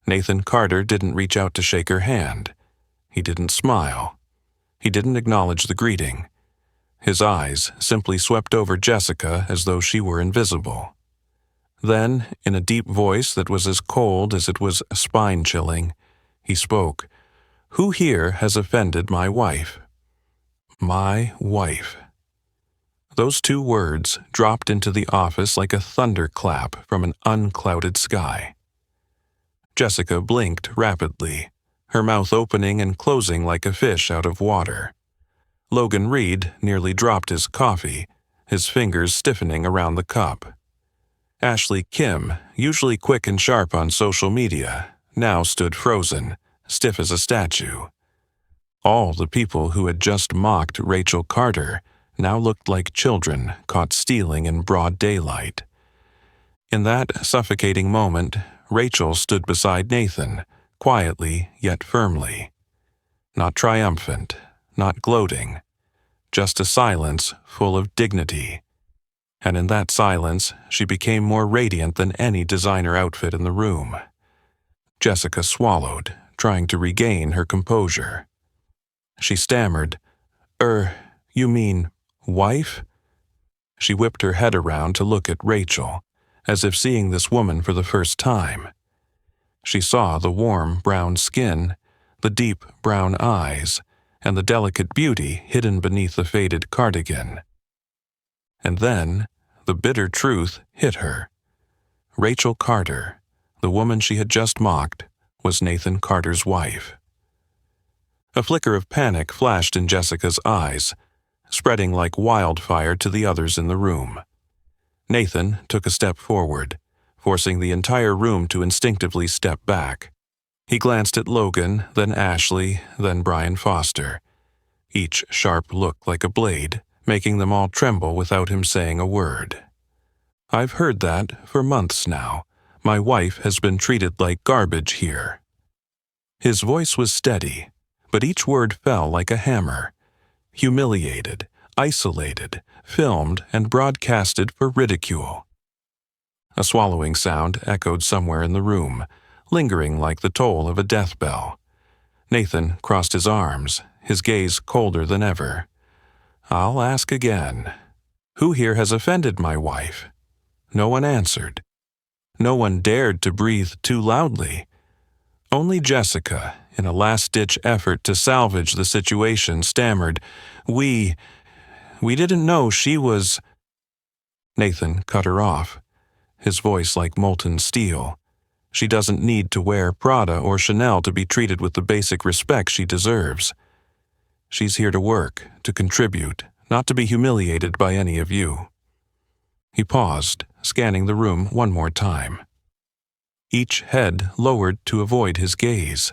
Nathan Carter didn't reach out to shake her hand. He didn't smile. He didn't acknowledge the greeting. His eyes simply swept over Jessica as though she were invisible. Then, in a deep voice that was as cold as it was spine-chilling, he spoke. "Who here has offended my wife?" My wife. Those two words dropped into the office like a thunderclap from an unclouded sky. Jessica blinked rapidly, her mouth opening and closing like a fish out of water. Logan Reed nearly dropped his coffee, his fingers stiffening around the cup. Ashley Kim, usually quick and sharp on social media, now stood frozen, stiff as a statue. All the people who had just mocked Rachel Carter now looked like children caught stealing in broad daylight. In that suffocating moment, Rachel stood beside Nathan, quietly yet firmly. Not triumphant, not gloating, just a silence full of dignity. And in that silence, she became more radiant than any designer outfit in the room. Jessica swallowed, trying to regain her composure. She stammered, "You mean, wife?" She whipped her head around to look at Rachel, as if seeing this woman for the first time. She saw the warm brown skin, the deep brown eyes, and the delicate beauty hidden beneath the faded cardigan. And then, the bitter truth hit her. Rachel Carter, the woman she had just mocked, was Nathan Carter's wife. A flicker of panic flashed in Jessica's eyes, spreading like wildfire to the others in the room. Nathan took a step forward, forcing the entire room to instinctively step back. He glanced at Logan, then Ashley, then Brian Foster. Each sharp look like a blade, making them all tremble without him saying a word. "I've heard that for months now. My wife has been treated like garbage here." His voice was steady, but each word fell like a hammer. Humiliated, isolated, filmed, and broadcasted for ridicule. A swallowing sound echoed somewhere in the room, lingering like the toll of a death bell. Nathan crossed his arms, his gaze colder than ever. "I'll ask again. Who here has offended my wife?" No one answered. No one dared to breathe too loudly. Only Jessica, in a last-ditch effort to salvage the situation, stammered, We didn't know she was—" Nathan cut her off, his voice like molten steel. "She doesn't need to wear Prada or Chanel to be treated with the basic respect she deserves. She's here to work, to contribute, not to be humiliated by any of you." He paused, scanning the room one more time. Each head lowered to avoid his gaze.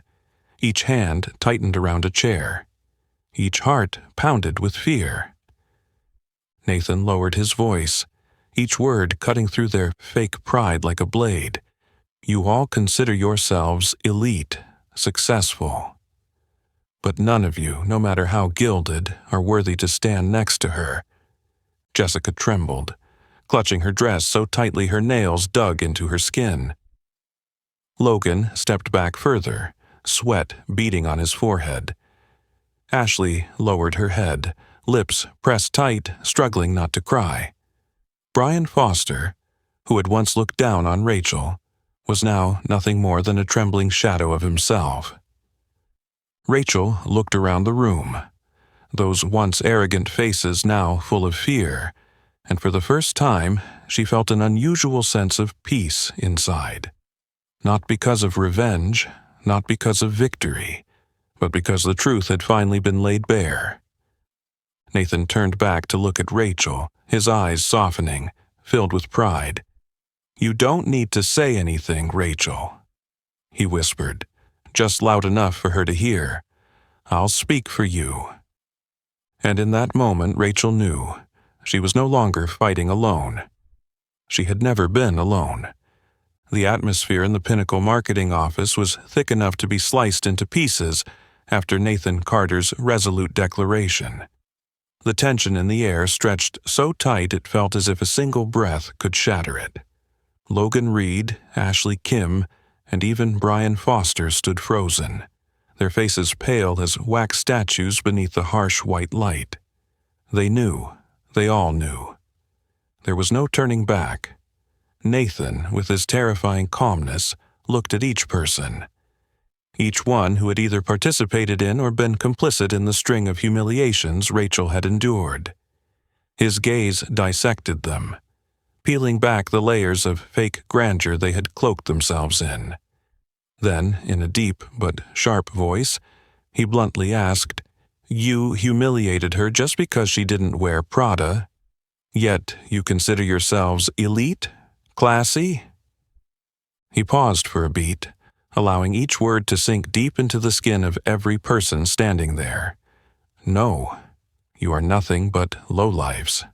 Each hand tightened around a chair. Each heart pounded with fear. Nathan lowered his voice, each word cutting through their fake pride like a blade. "You all consider yourselves elite, successful. But none of you, no matter how gilded, are worthy to stand next to her." Jessica trembled, clutching her dress so tightly her nails dug into her skin. Logan stepped back further, sweat beading on his forehead. Ashley lowered her head, lips pressed tight, struggling not to cry. Brian Foster, who had once looked down on Rachel, was now nothing more than a trembling shadow of himself. Rachel looked around the room, those once arrogant faces now full of fear, and for the first time she felt an unusual sense of peace inside. Not because of revenge, not because of victory, but because the truth had finally been laid bare. Nathan turned back to look at Rachel, his eyes softening, filled with pride. "You don't need to say anything, Rachel," he whispered, just loud enough for her to hear, I'll speak for you." And in that moment, Rachel knew she was no longer fighting alone. She had never been alone. The atmosphere in the Pinnacle marketing office was thick enough to be sliced into pieces after Nathan Carter's resolute declaration. The tension in the air stretched so tight it felt as if a single breath could shatter it. Logan Reed, Ashley Kim, and even Brian Foster stood frozen, their faces pale as wax statues beneath the harsh white light. They knew. They all knew. There was no turning back. Nathan, with his terrifying calmness, looked at each person. Each one who had either participated in or been complicit in the string of humiliations Rachel had endured. His gaze dissected them, peeling back the layers of fake grandeur they had cloaked themselves in. Then, in a deep but sharp voice, he bluntly asked, "You humiliated her just because she didn't wear Prada, yet you consider yourselves elite? Classy?" He paused for a beat, allowing each word to sink deep into the skin of every person standing there. "No, you are nothing but lowlifes."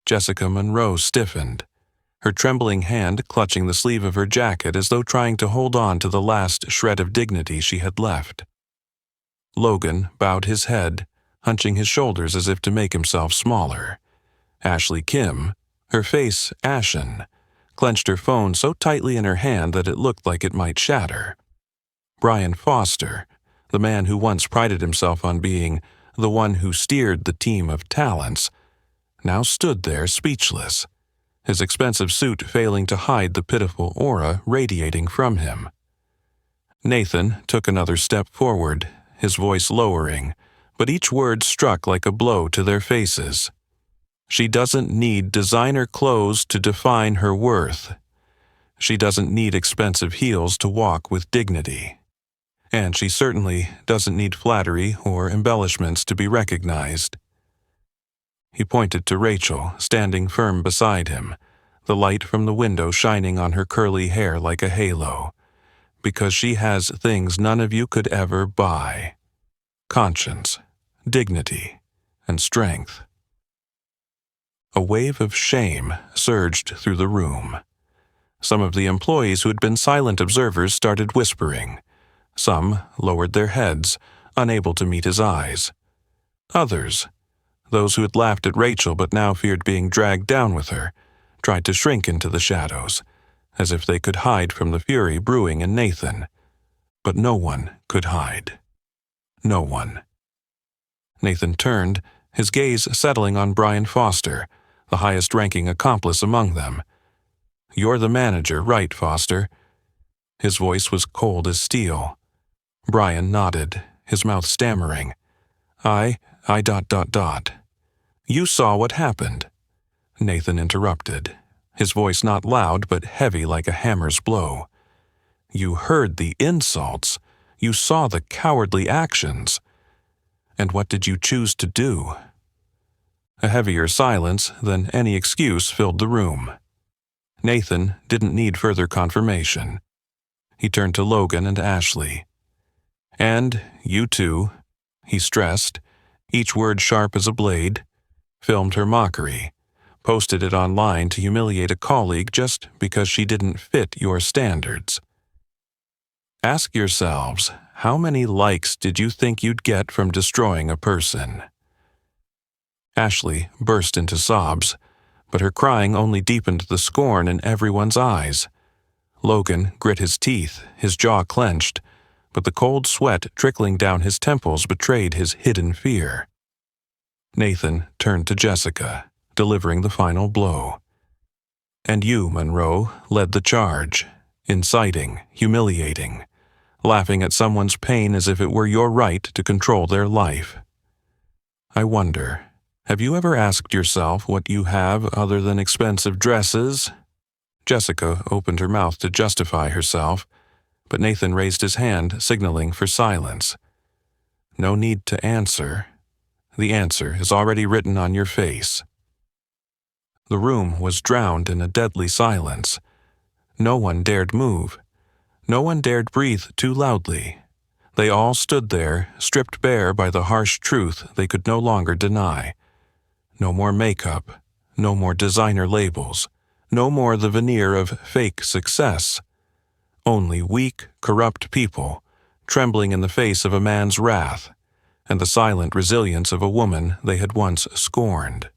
Jessica Monroe stiffened, her trembling hand clutching the sleeve of her jacket as though trying to hold on to the last shred of dignity she had left. Logan bowed his head, hunching his shoulders as if to make himself smaller. Ashley Kim, her face ashen, clenched her phone so tightly in her hand that it looked like it might shatter. Brian Foster, the man who once prided himself on being the one who steered the team of talents, now stood there speechless, his expensive suit failing to hide the pitiful aura radiating from him. Nathan took another step forward, his voice lowering, but each word struck like a blow to their faces. "She doesn't need designer clothes to define her worth. She doesn't need expensive heels to walk with dignity. And she certainly doesn't need flattery or embellishments to be recognized." He pointed to Rachel, standing firm beside him, the light from the window shining on her curly hair like a halo. "Because she has things none of you could ever buy. Conscience, dignity, and strength." A wave of shame surged through the room. Some of the employees who had been silent observers started whispering. Some lowered their heads, unable to meet his eyes. Others, those who had laughed at Rachel but now feared being dragged down with her, tried to shrink into the shadows, as if they could hide from the fury brewing in Nathan. But no one could hide. No one. Nathan turned, his gaze settling on Brian Foster, the highest-ranking accomplice among them. "You're the manager, right, Foster?" His voice was cold as steel. Brian nodded, his mouth stammering. I. "You saw what happened." Nathan interrupted, his voice not loud but heavy like a hammer's blow. "You heard the insults. You saw the cowardly actions. And what did you choose to do?" A heavier silence than any excuse filled the room. Nathan didn't need further confirmation. He turned to Logan and Ashley. "And you two," he stressed, each word sharp as a blade, "filmed her mockery, posted it online to humiliate a colleague just because she didn't fit your standards. Ask yourselves, how many likes did you think you'd get from destroying a person?" Ashley burst into sobs, but her crying only deepened the scorn in everyone's eyes. Logan grit his teeth, his jaw clenched, but the cold sweat trickling down his temples betrayed his hidden fear. Nathan turned to Jessica, delivering the final blow. "And you, Monroe, led the charge, inciting, humiliating, laughing at someone's pain as if it were your right to control their life. I wonder, have you ever asked yourself what you have other than expensive dresses?" Jessica opened her mouth to justify herself, but Nathan raised his hand, signaling for silence. "No need to answer. The answer is already written on your face." The room was drowned in a deadly silence. No one dared move. No one dared breathe too loudly. They all stood there, stripped bare by the harsh truth they could no longer deny. No more makeup, no more designer labels, no more the veneer of fake success. Only weak, corrupt people, trembling in the face of a man's wrath, and the silent resilience of a woman they had once scorned.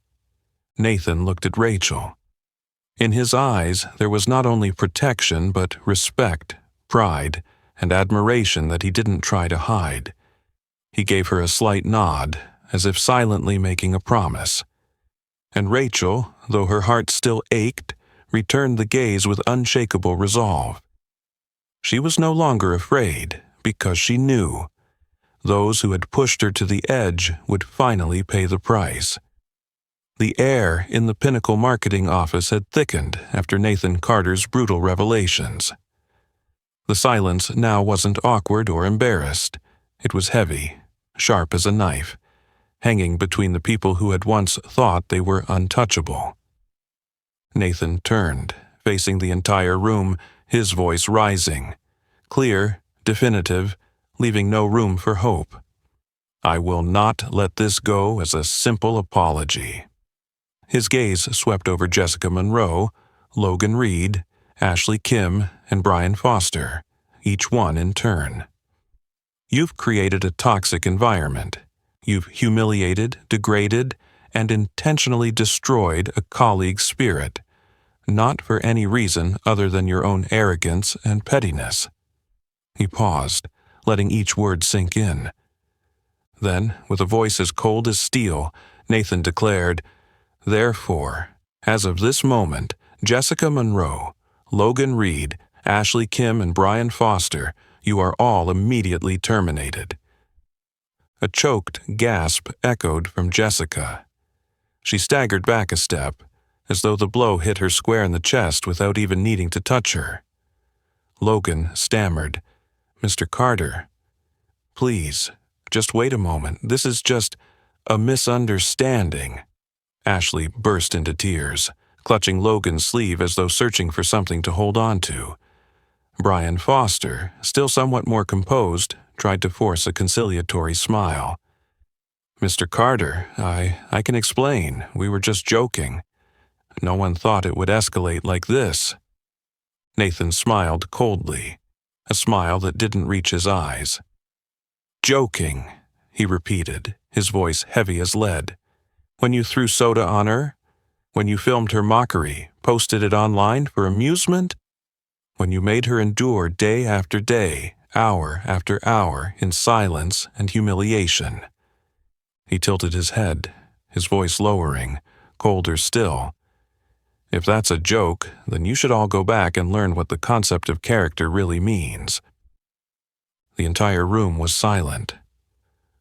Nathan looked at Rachel. In his eyes there was not only protection but respect, pride, and admiration that he didn't try to hide. He gave her a slight nod, as if silently making a promise. And Rachel, though her heart still ached, returned the gaze with unshakable resolve. She was no longer afraid, because she knew. Those who had pushed her to the edge would finally pay the price. The air in the Pinnacle marketing office had thickened after Nathan Carter's brutal revelations. The silence now wasn't awkward or embarrassed. It was heavy, sharp as a knife, hanging between the people who had once thought they were untouchable. Nathan turned, facing the entire room, his voice rising, clear, definitive, leaving no room for hope. "I will not let this go as a simple apology." His gaze swept over Jessica Monroe, Logan Reed, Ashley Kim, and Brian Foster, each one in turn. "You've created a toxic environment. You've humiliated, degraded, and intentionally destroyed a colleague's spirit, not for any reason other than your own arrogance and pettiness." He paused, letting each word sink in. Then, with a voice as cold as steel, Nathan declared, "Therefore, as of this moment, Jessica Monroe, Logan Reed, Ashley Kim, and Brian Foster, you are all immediately terminated." A choked gasp echoed from Jessica. She staggered back a step, as though the blow hit her square in the chest without even needing to touch her. Logan stammered, "Mr. Carter, please, just wait a moment. This is just a misunderstanding." Ashley burst into tears, clutching Logan's sleeve as though searching for something to hold on to. Brian Foster, still somewhat more composed, tried to force a conciliatory smile. "Mr. Carter, I can explain. We were just joking. No one thought it would escalate like this." Nathan smiled coldly, a smile that didn't reach his eyes. "Joking," he repeated, his voice heavy as lead. "When you threw soda on her? When you filmed her mockery, posted it online for amusement? When you made her endure day after day, hour after hour, in silence and humiliation?" He tilted his head, his voice lowering, colder still. "If that's a joke, then you should all go back and learn what the concept of character really means." The entire room was silent.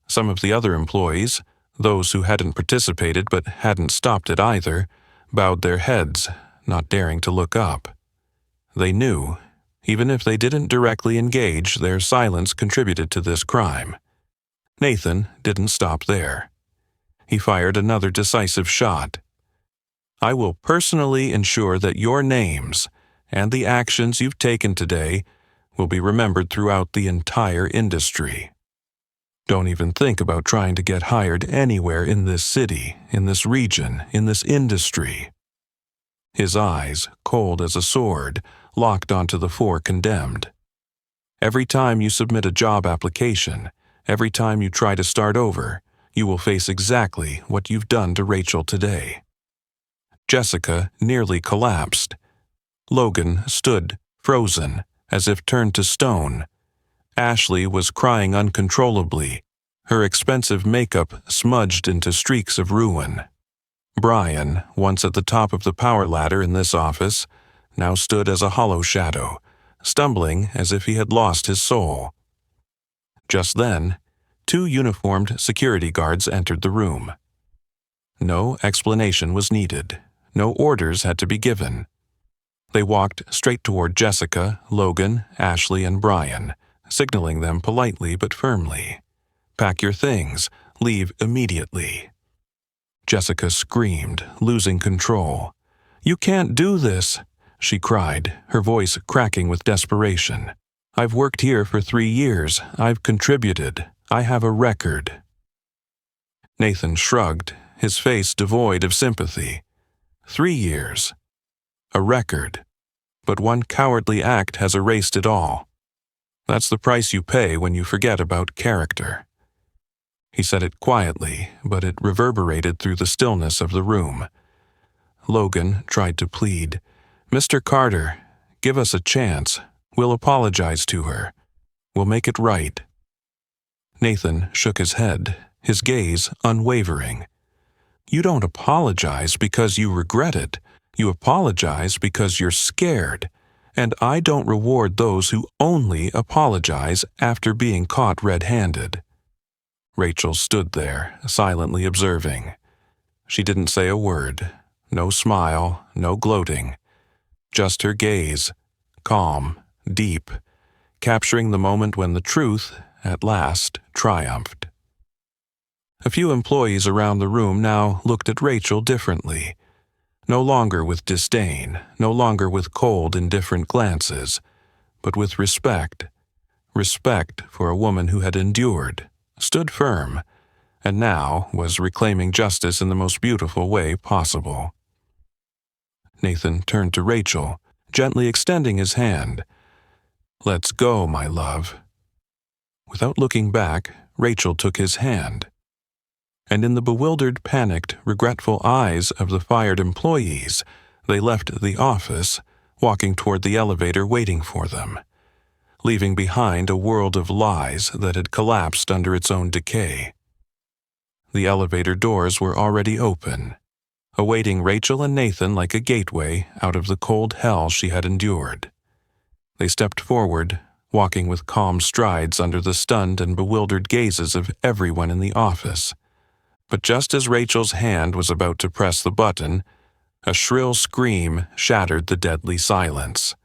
Some of the other employees, those who hadn't participated but hadn't stopped it either, bowed their heads, not daring to look up. They knew, even if they didn't directly engage, their silence contributed to this crime. Nathan didn't stop there. He fired another decisive shot. "I will personally ensure that your names and the actions you've taken today will be remembered throughout the entire industry. Don't even think about trying to get hired anywhere in this city, in this region, in this industry." His eyes, cold as a sword, locked onto the four condemned. "Every time you submit a job application, every time you try to start over, you will face exactly what you've done to Rachel today." Jessica nearly collapsed. Logan stood, frozen, as if turned to stone. Ashley was crying uncontrollably, her expensive makeup smudged into streaks of ruin. Brian, once at the top of the power ladder in this office, now stood as a hollow shadow, stumbling as if he had lost his soul. Just then, 2 uniformed security guards entered the room. No explanation was needed. No orders had to be given. They walked straight toward Jessica, Logan, Ashley, and Brian, signaling them politely but firmly. "Pack your things. Leave immediately." Jessica screamed, losing control. "You can't do this," she cried, her voice cracking with desperation. I've worked here for 3 years. I've contributed. I have a record." Nathan shrugged, his face devoid of sympathy. 3 years. A record. But one cowardly act has erased it all. That's the price you pay when you forget about character. He said it quietly, but it reverberated through the stillness of the room. Logan tried to plead. "Mr. Carter, give us a chance. We'll apologize to her. We'll make it right." Nathan shook his head, his gaze unwavering. "You don't apologize because you regret it. You apologize because you're scared. And I don't reward those who only apologize after being caught red-handed." Rachel stood there, silently observing. She didn't say a word. No smile, no gloating. Just her gaze, calm, deep, capturing the moment when the truth, at last, triumphed. A few employees around the room now looked at Rachel differently. No longer with disdain, no longer with cold, indifferent glances, but with respect. Respect for a woman who had endured, stood firm, and now was reclaiming justice in the most beautiful way possible. Nathan turned to Rachel, gently extending his hand. "Let's go, my love." Without looking back, Rachel took his hand. And in the bewildered, panicked, regretful eyes of the fired employees, they left the office, walking toward the elevator waiting for them, leaving behind a world of lies that had collapsed under its own decay. The elevator doors were already open, awaiting Rachel and Nathan like a gateway out of the cold hell she had endured. They stepped forward, walking with calm strides under the stunned and bewildered gazes of everyone in the office. But just as Rachel's hand was about to press the button, a shrill scream shattered the deadly silence.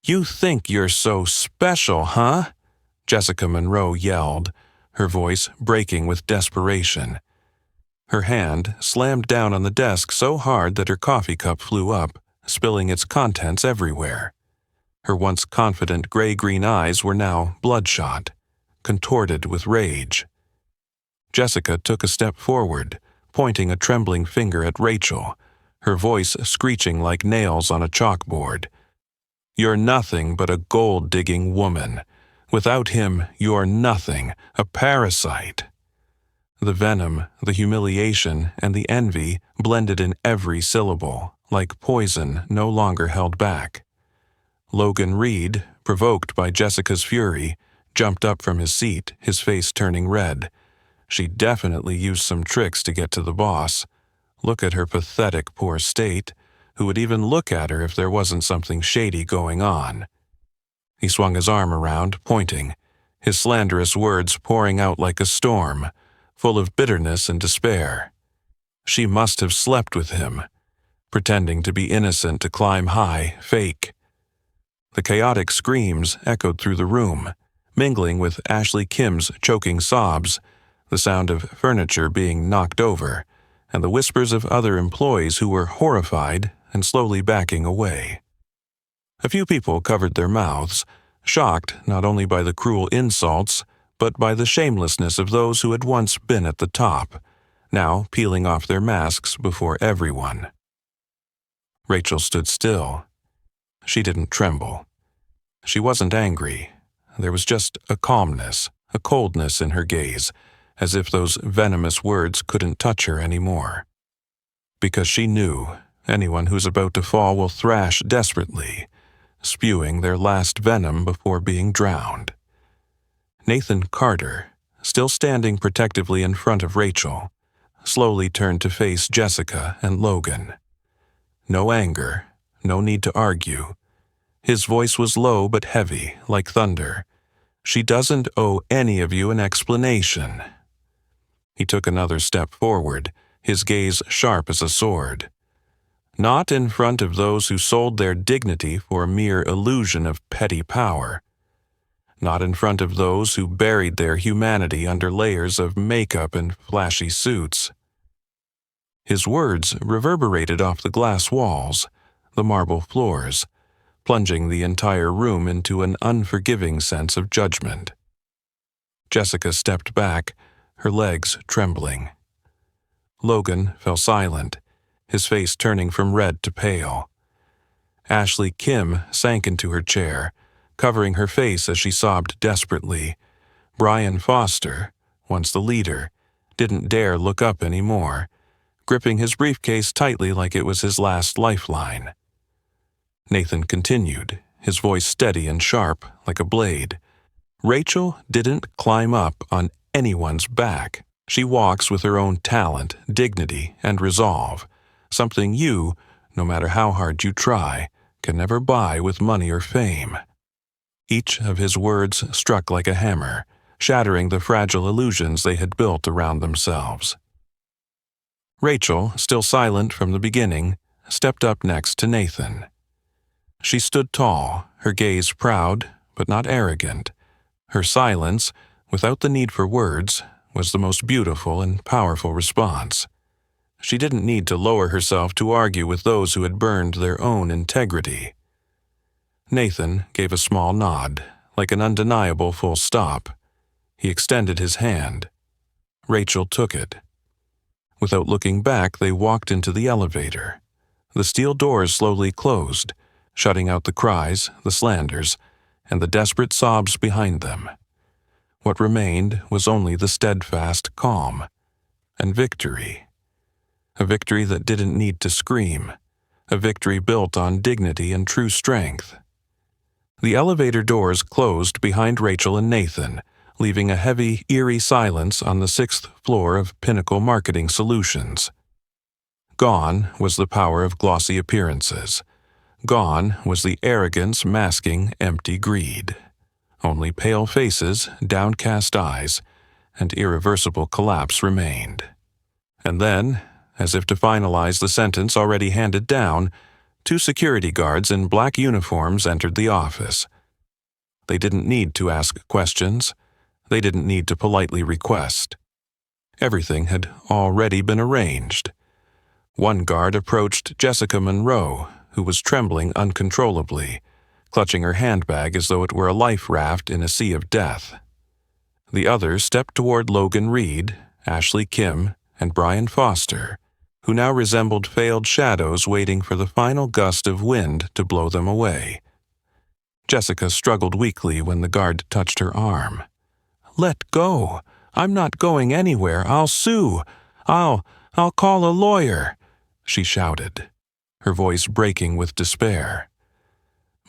"You think you're so special, huh?" Jessica Monroe yelled, her voice breaking with desperation. Her hand slammed down on the desk so hard that her coffee cup flew up, spilling its contents everywhere. Her once confident gray-green eyes were now bloodshot, contorted with rage. Jessica took a step forward, pointing a trembling finger at Rachel, her voice screeching like nails on a chalkboard. "You're nothing but a gold-digging woman. Without him, you're nothing, a parasite." The venom, the humiliation, and the envy blended in every syllable, like poison no longer held back. Logan Reed, provoked by Jessica's fury, jumped up from his seat, his face turning red. She definitely used some tricks to get to the boss. Look at her pathetic, poor state. Who would even look at her if there wasn't something shady going on? He swung his arm around, pointing, his slanderous words pouring out like a storm, full of bitterness and despair. She must have slept with him, pretending to be innocent to climb high, fake. The chaotic screams echoed through the room, mingling with Ashley Kim's choking sobs, the sound of furniture being knocked over, and the whispers of other employees who were horrified and slowly backing away. A few people covered their mouths, shocked not only by the cruel insults, but by the shamelessness of those who had once been at the top, now peeling off their masks before everyone. Rachel stood still. She didn't tremble. She wasn't angry. There was just a calmness, a coldness in her gaze, as if those venomous words couldn't touch her anymore. Because she knew anyone who's about to fall will thrash desperately, spewing their last venom before being drowned. Nathan Carter, still standing protectively in front of Rachel, slowly turned to face Jessica and Logan. No anger, no need to argue. His voice was low but heavy, like thunder. "She doesn't owe any of you an explanation." He took another step forward, his gaze sharp as a sword. "Not in front of those who sold their dignity for a mere illusion of petty power. Not in front of those who buried their humanity under layers of makeup and flashy suits." His words reverberated off the glass walls, the marble floors, plunging the entire room into an unforgiving sense of judgment. Jessica stepped back, her legs trembling. Logan fell silent, his face turning from red to pale. Ashley Kim sank into her chair, covering her face as she sobbed desperately. Brian Foster, once the leader, didn't dare look up anymore, gripping his briefcase tightly like it was his last lifeline. Nathan continued, his voice steady and sharp like a blade. Rachel didn't climb up on anyone's back. She walks with her own talent, dignity, and resolve, something you, no matter how hard you try, can never buy with money or fame. Each of his words struck like a hammer, shattering the fragile illusions they had built around themselves. Rachel, still silent from the beginning, stepped up next to Nathan. She stood tall, her gaze proud but not arrogant. Her silence, without the need for words, was the most beautiful and powerful response. She didn't need to lower herself to argue with those who had burned their own integrity. Nathan gave a small nod, like an undeniable full stop. He extended his hand. Rachel took it. Without looking back, they walked into the elevator. The steel doors slowly closed, shutting out the cries, the slanders, and the desperate sobs behind them. What remained was only the steadfast calm and victory. A victory that didn't need to scream, a victory built on dignity and true strength. The elevator doors closed behind Rachel and Nathan, leaving a heavy, eerie silence on the 6th floor of Pinnacle Marketing Solutions. Gone was the power of glossy appearances. Gone was the arrogance masking empty greed. Only pale faces, downcast eyes, and irreversible collapse remained. And then, as if to finalize the sentence already handed down, 2 security guards in black uniforms entered the office. They didn't need to ask questions. They didn't need to politely request. Everything had already been arranged. One guard approached Jessica Monroe, who was trembling uncontrollably, clutching her handbag as though it were a life raft in a sea of death. The other stepped toward Logan Reed, Ashley Kim, and Brian Foster, who now resembled failed shadows waiting for the final gust of wind to blow them away. Jessica struggled weakly when the guard touched her arm. "Let go! I'm not going anywhere. I'll sue! I'll call a lawyer!" she shouted, her voice breaking with despair.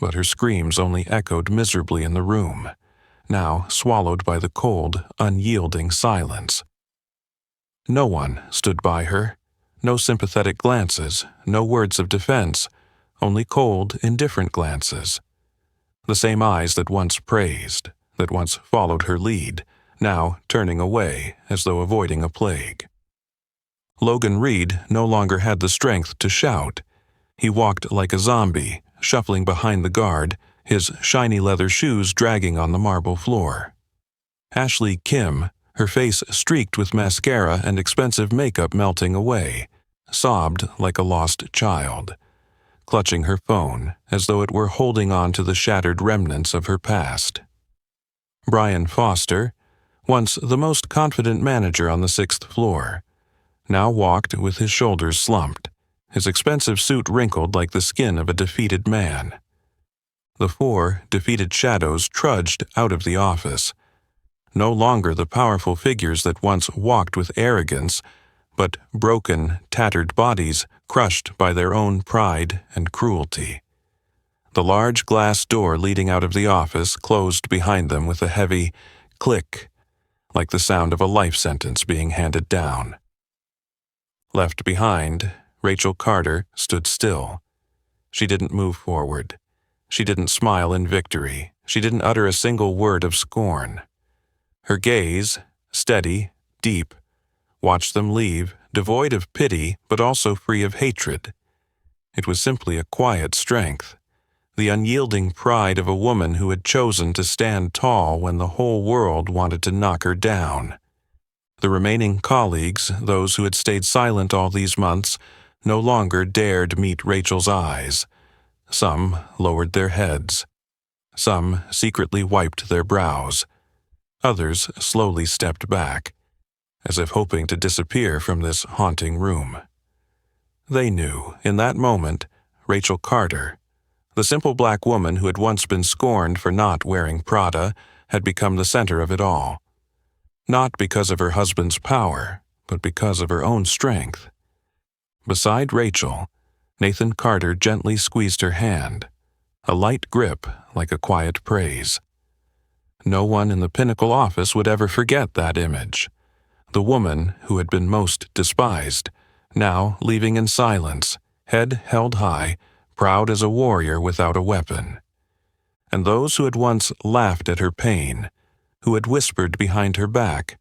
But her screams only echoed miserably in the room, now swallowed by the cold, unyielding silence. No one stood by her. No sympathetic glances, no words of defense, only cold, indifferent glances. The same eyes that once praised, that once followed her lead, now turning away as though avoiding a plague. Logan Reed no longer had the strength to shout. He walked like a zombie, shuffling behind the guard, his shiny leather shoes dragging on the marble floor. Ashley Kim, her face streaked with mascara and expensive makeup melting away, sobbed like a lost child, clutching her phone as though it were holding on to the shattered remnants of her past. Brian Foster, once the most confident manager on the 6th floor, now walked with his shoulders slumped, his expensive suit wrinkled like the skin of a defeated man. The 4 defeated shadows trudged out of the office, no longer the powerful figures that once walked with arrogance, but broken, tattered bodies crushed by their own pride and cruelty. The large glass door leading out of the office closed behind them with a heavy click, like the sound of a life sentence being handed down. Left behind, Rachel Carter stood still. She didn't move forward. She didn't smile in victory. She didn't utter a single word of scorn. Her gaze, steady, deep, watched them leave, devoid of pity but also free of hatred. It was simply a quiet strength, the unyielding pride of a woman who had chosen to stand tall when the whole world wanted to knock her down. The remaining colleagues, those who had stayed silent all these months, no longer dared meet Rachel's eyes. Some lowered their heads. Some secretly wiped their brows. Others slowly stepped back, as if hoping to disappear from this haunting room. They knew, in that moment, Rachel Carter, the simple black woman who had once been scorned for not wearing Prada, had become the center of it all. Not because of her husband's power, but because of her own strength. Beside Rachel, Nathan Carter gently squeezed her hand, a light grip like a quiet praise. No one in the Pinnacle office would ever forget that image. The woman who had been most despised, now leaving in silence, head held high, proud as a warrior without a weapon. And those who had once laughed at her pain, who had whispered behind her back,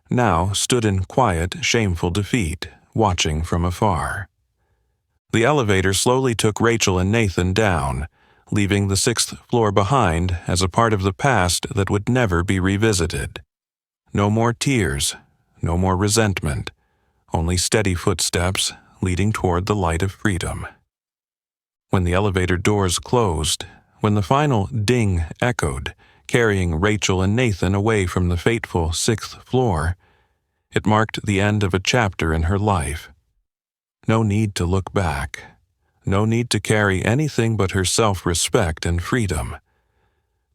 now stood in quiet, shameful defeat, watching from afar. The elevator slowly took Rachel and Nathan down, leaving the 6th floor behind as a part of the past that would never be revisited. No more tears, no more resentment, only steady footsteps leading toward the light of freedom. When the elevator doors closed, when the final ding echoed, carrying Rachel and Nathan away from the fateful 6th floor, it marked the end of a chapter in her life. No need to look back. No need to carry anything but her self-respect and freedom.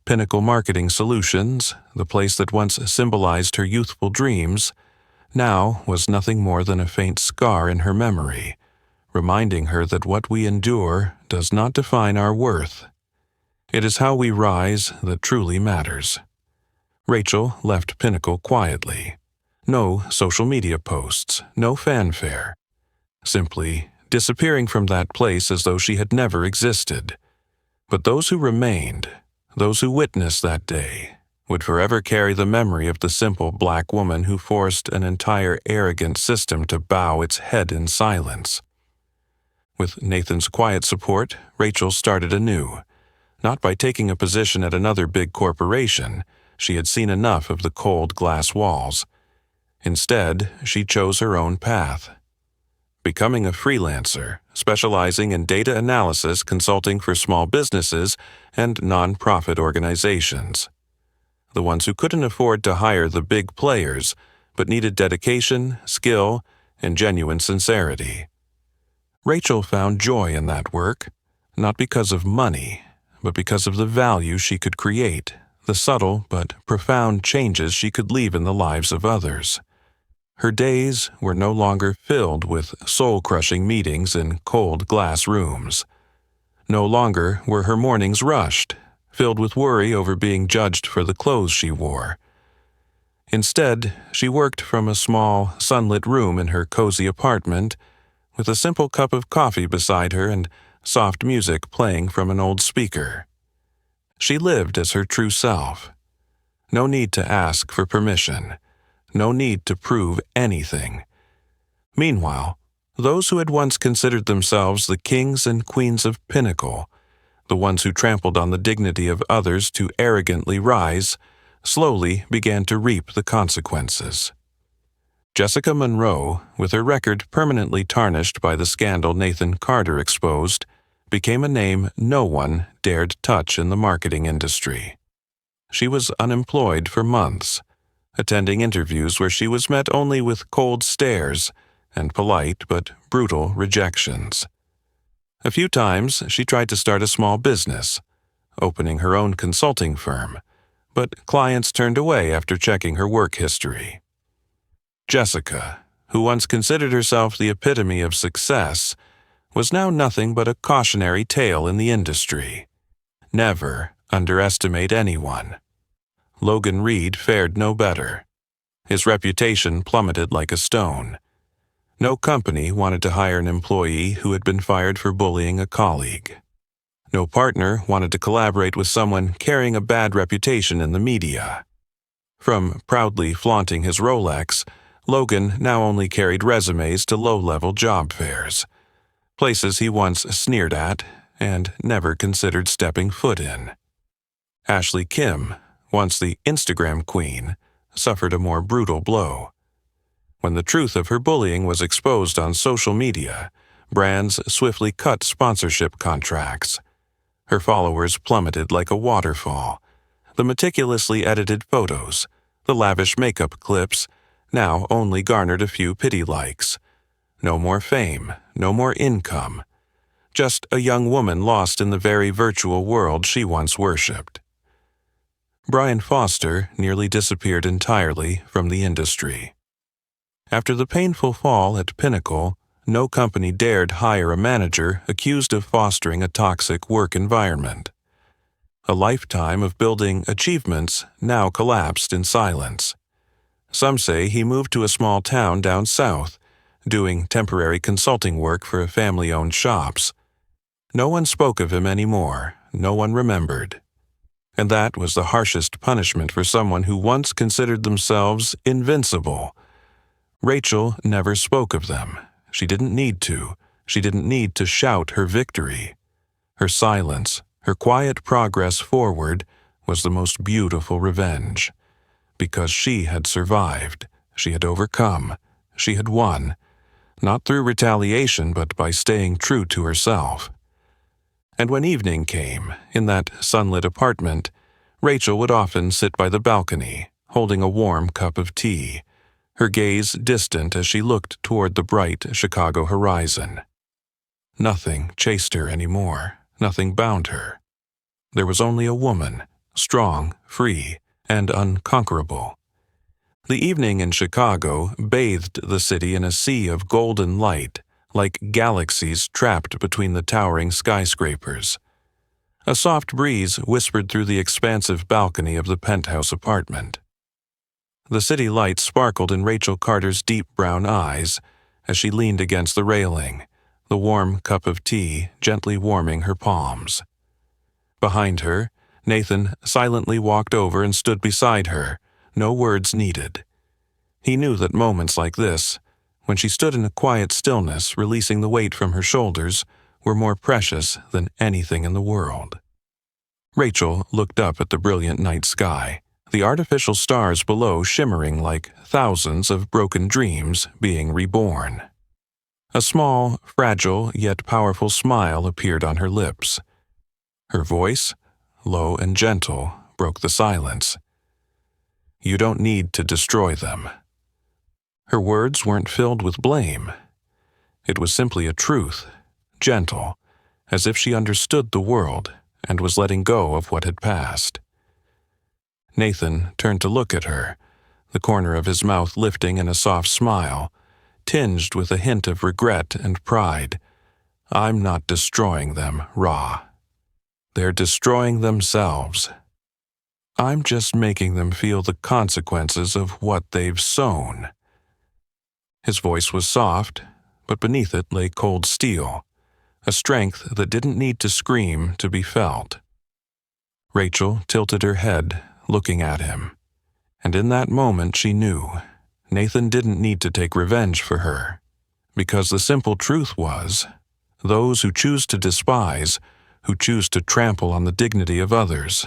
Pinnacle Marketing Solutions, the place that once symbolized her youthful dreams, now was nothing more than a faint scar in her memory, reminding her that what we endure does not define our worth. It is how we rise that truly matters. Rachel left Pinnacle quietly. No social media posts, no fanfare. Simply disappearing from that place as though she had never existed. But those who remained, those who witnessed that day, would forever carry the memory of the simple black woman who forced an entire arrogant system to bow its head in silence. With Nathan's quiet support, Rachel started anew. Not by taking a position at another big corporation. She had seen enough of the cold glass walls. Instead, she chose her own path. Becoming a freelancer, specializing in data analysis consulting for small businesses and non-profit organizations. The ones who couldn't afford to hire the big players, but needed dedication, skill, and genuine sincerity. Rachel found joy in that work, not because of money, but because of the value she could create, the subtle but profound changes she could leave in the lives of others. Her days were no longer filled with soul-crushing meetings in cold glass rooms. No longer were her mornings rushed, filled with worry over being judged for the clothes she wore. Instead, she worked from a small, sunlit room in her cozy apartment, with a simple cup of coffee beside her and soft music playing from an old speaker. She lived as her true self. No need to ask for permission. No need to prove anything. Meanwhile, those who had once considered themselves the kings and queens of Pinnacle, the ones who trampled on the dignity of others to arrogantly rise, slowly began to reap the consequences. Jessica Monroe, with her record permanently tarnished by the scandal Nathan Carter exposed, became a name no one dared touch in the marketing industry. She was unemployed for months, attending interviews where she was met only with cold stares and polite but brutal rejections. A few times she tried to start a small business, opening her own consulting firm, but clients turned away after checking her work history. Jessica, who once considered herself the epitome of success, was now nothing but a cautionary tale in the industry. Never underestimate anyone. Logan Reed fared no better. His reputation plummeted like a stone. No company wanted to hire an employee who had been fired for bullying a colleague. No partner wanted to collaborate with someone carrying a bad reputation in the media. From proudly flaunting his Rolex, Logan now only carried resumes to low-level job fairs, places he once sneered at and never considered stepping foot in. Ashley Kim, once the Instagram queen, suffered a more brutal blow. When the truth of her bullying was exposed on social media, brands swiftly cut sponsorship contracts. Her followers plummeted like a waterfall. The meticulously edited photos, the lavish makeup clips, now only garnered a few pity likes. No more fame, no more income. Just a young woman lost in the very virtual world she once worshipped. Brian Foster nearly disappeared entirely from the industry. After the painful fall at Pinnacle, no company dared hire a manager accused of fostering a toxic work environment. A lifetime of building achievements now collapsed in silence. Some say he moved to a small town down south, doing temporary consulting work for family-owned shops. No one spoke of him anymore, no one remembered. And that was the harshest punishment for someone who once considered themselves invincible. Rachel never spoke of them. She didn't need to. She didn't need to shout her victory. Her silence, her quiet progress forward, was the most beautiful revenge. Because she had survived, she had overcome, she had won, not through retaliation but by staying true to herself. And when evening came, in that sunlit apartment, Rachel would often sit by the balcony, holding a warm cup of tea, her gaze distant as she looked toward the bright Chicago horizon. Nothing chased her anymore, nothing bound her. There was only a woman, strong, free, and unconquerable. The evening in Chicago bathed the city in a sea of golden light, like galaxies trapped between the towering skyscrapers. A soft breeze whispered through the expansive balcony of the penthouse apartment. The city lights sparkled in Rachel Carter's deep brown eyes as she leaned against the railing, the warm cup of tea gently warming her palms. Behind her, Nathan silently walked over and stood beside her, no words needed. He knew that moments like this, when she stood in a quiet stillness releasing the weight from her shoulders, were more precious than anything in the world. Rachel looked up at the brilliant night sky, the artificial stars below shimmering like thousands of broken dreams being reborn. A small, fragile, yet powerful smile appeared on her lips. Her voice, low and gentle, broke the silence. "You don't need to destroy them." Her words weren't filled with blame. It was simply a truth, gentle, as if she understood the world and was letting go of what had passed. Nathan turned to look at her, the corner of his mouth lifting in a soft smile, tinged with a hint of regret and pride. "I'm not destroying them, Ra. They're destroying themselves. I'm just making them feel the consequences of what they've sown." His voice was soft, but beneath it lay cold steel, a strength that didn't need to scream to be felt. Rachel tilted her head, looking at him, and in that moment she knew Nathan didn't need to take revenge for her, because the simple truth was, those who choose to despise, who choose to trample on the dignity of others,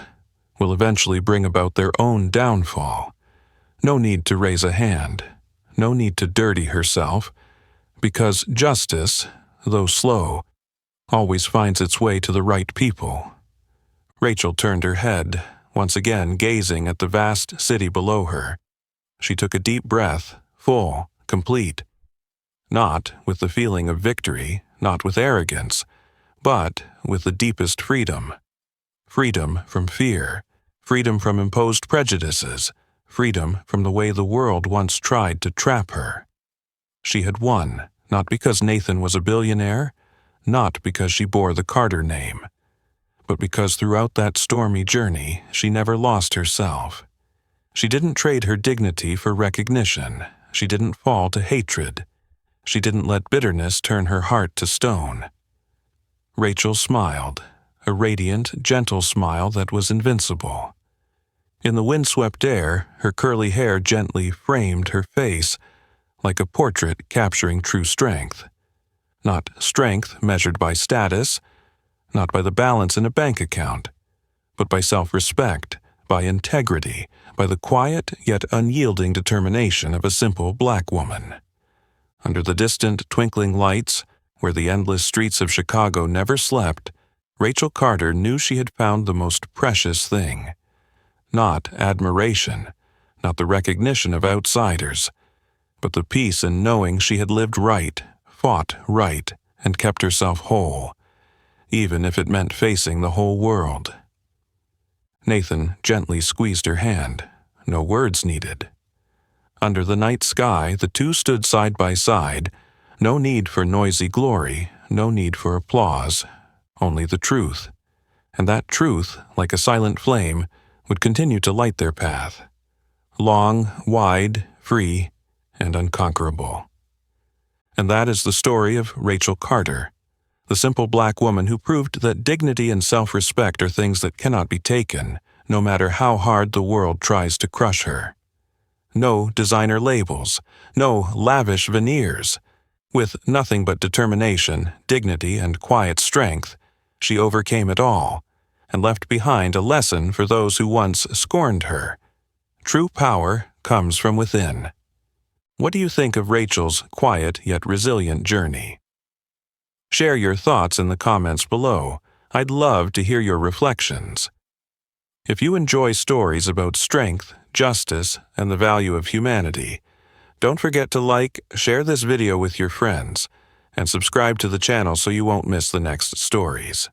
will eventually bring about their own downfall. No need to raise a hand, no need to dirty herself, because justice, though slow, always finds its way to the right people. Rachel turned her head, once again gazing at the vast city below her. She took a deep breath, full, complete. Not with the feeling of victory, not with arrogance, but with the deepest freedom. Freedom from fear, freedom from imposed prejudices, freedom from the way the world once tried to trap her. She had won, not because Nathan was a billionaire, not because she bore the Carter name, but because throughout that stormy journey she never lost herself. She didn't trade her dignity for recognition. She didn't fall to hatred. She didn't let bitterness turn her heart to stone. Rachel smiled, a radiant, gentle smile that was invincible. In the windswept air, her curly hair gently framed her face, like a portrait capturing true strength. Not strength measured by status, not by the balance in a bank account, but by self-respect, by integrity, by the quiet yet unyielding determination of a simple black woman. Under the distant, twinkling lights, where the endless streets of Chicago never slept, Rachel Carter knew she had found the most precious thing. Not admiration, not the recognition of outsiders, but the peace in knowing she had lived right, fought right, and kept herself whole, even if it meant facing the whole world. Nathan gently squeezed her hand. No words needed. Under the night sky, the two stood side by side. No need for noisy glory, no need for applause, only the truth. And that truth, like a silent flame, would continue to light their path. Long, wide, free, and unconquerable. And that is the story of Rachel Carter, the simple black woman who proved that dignity and self-respect are things that cannot be taken, no matter how hard the world tries to crush her. No designer labels, no lavish veneers. With nothing but determination, dignity, and quiet strength, she overcame it all, and left behind a lesson for those who once scorned her. True power comes from within. What do you think of Rachel's quiet yet resilient journey? Share your thoughts in the comments below. I'd love to hear your reflections. If you enjoy stories about strength, justice, and the value of humanity, don't forget to like, share this video with your friends, and subscribe to the channel so you won't miss the next stories.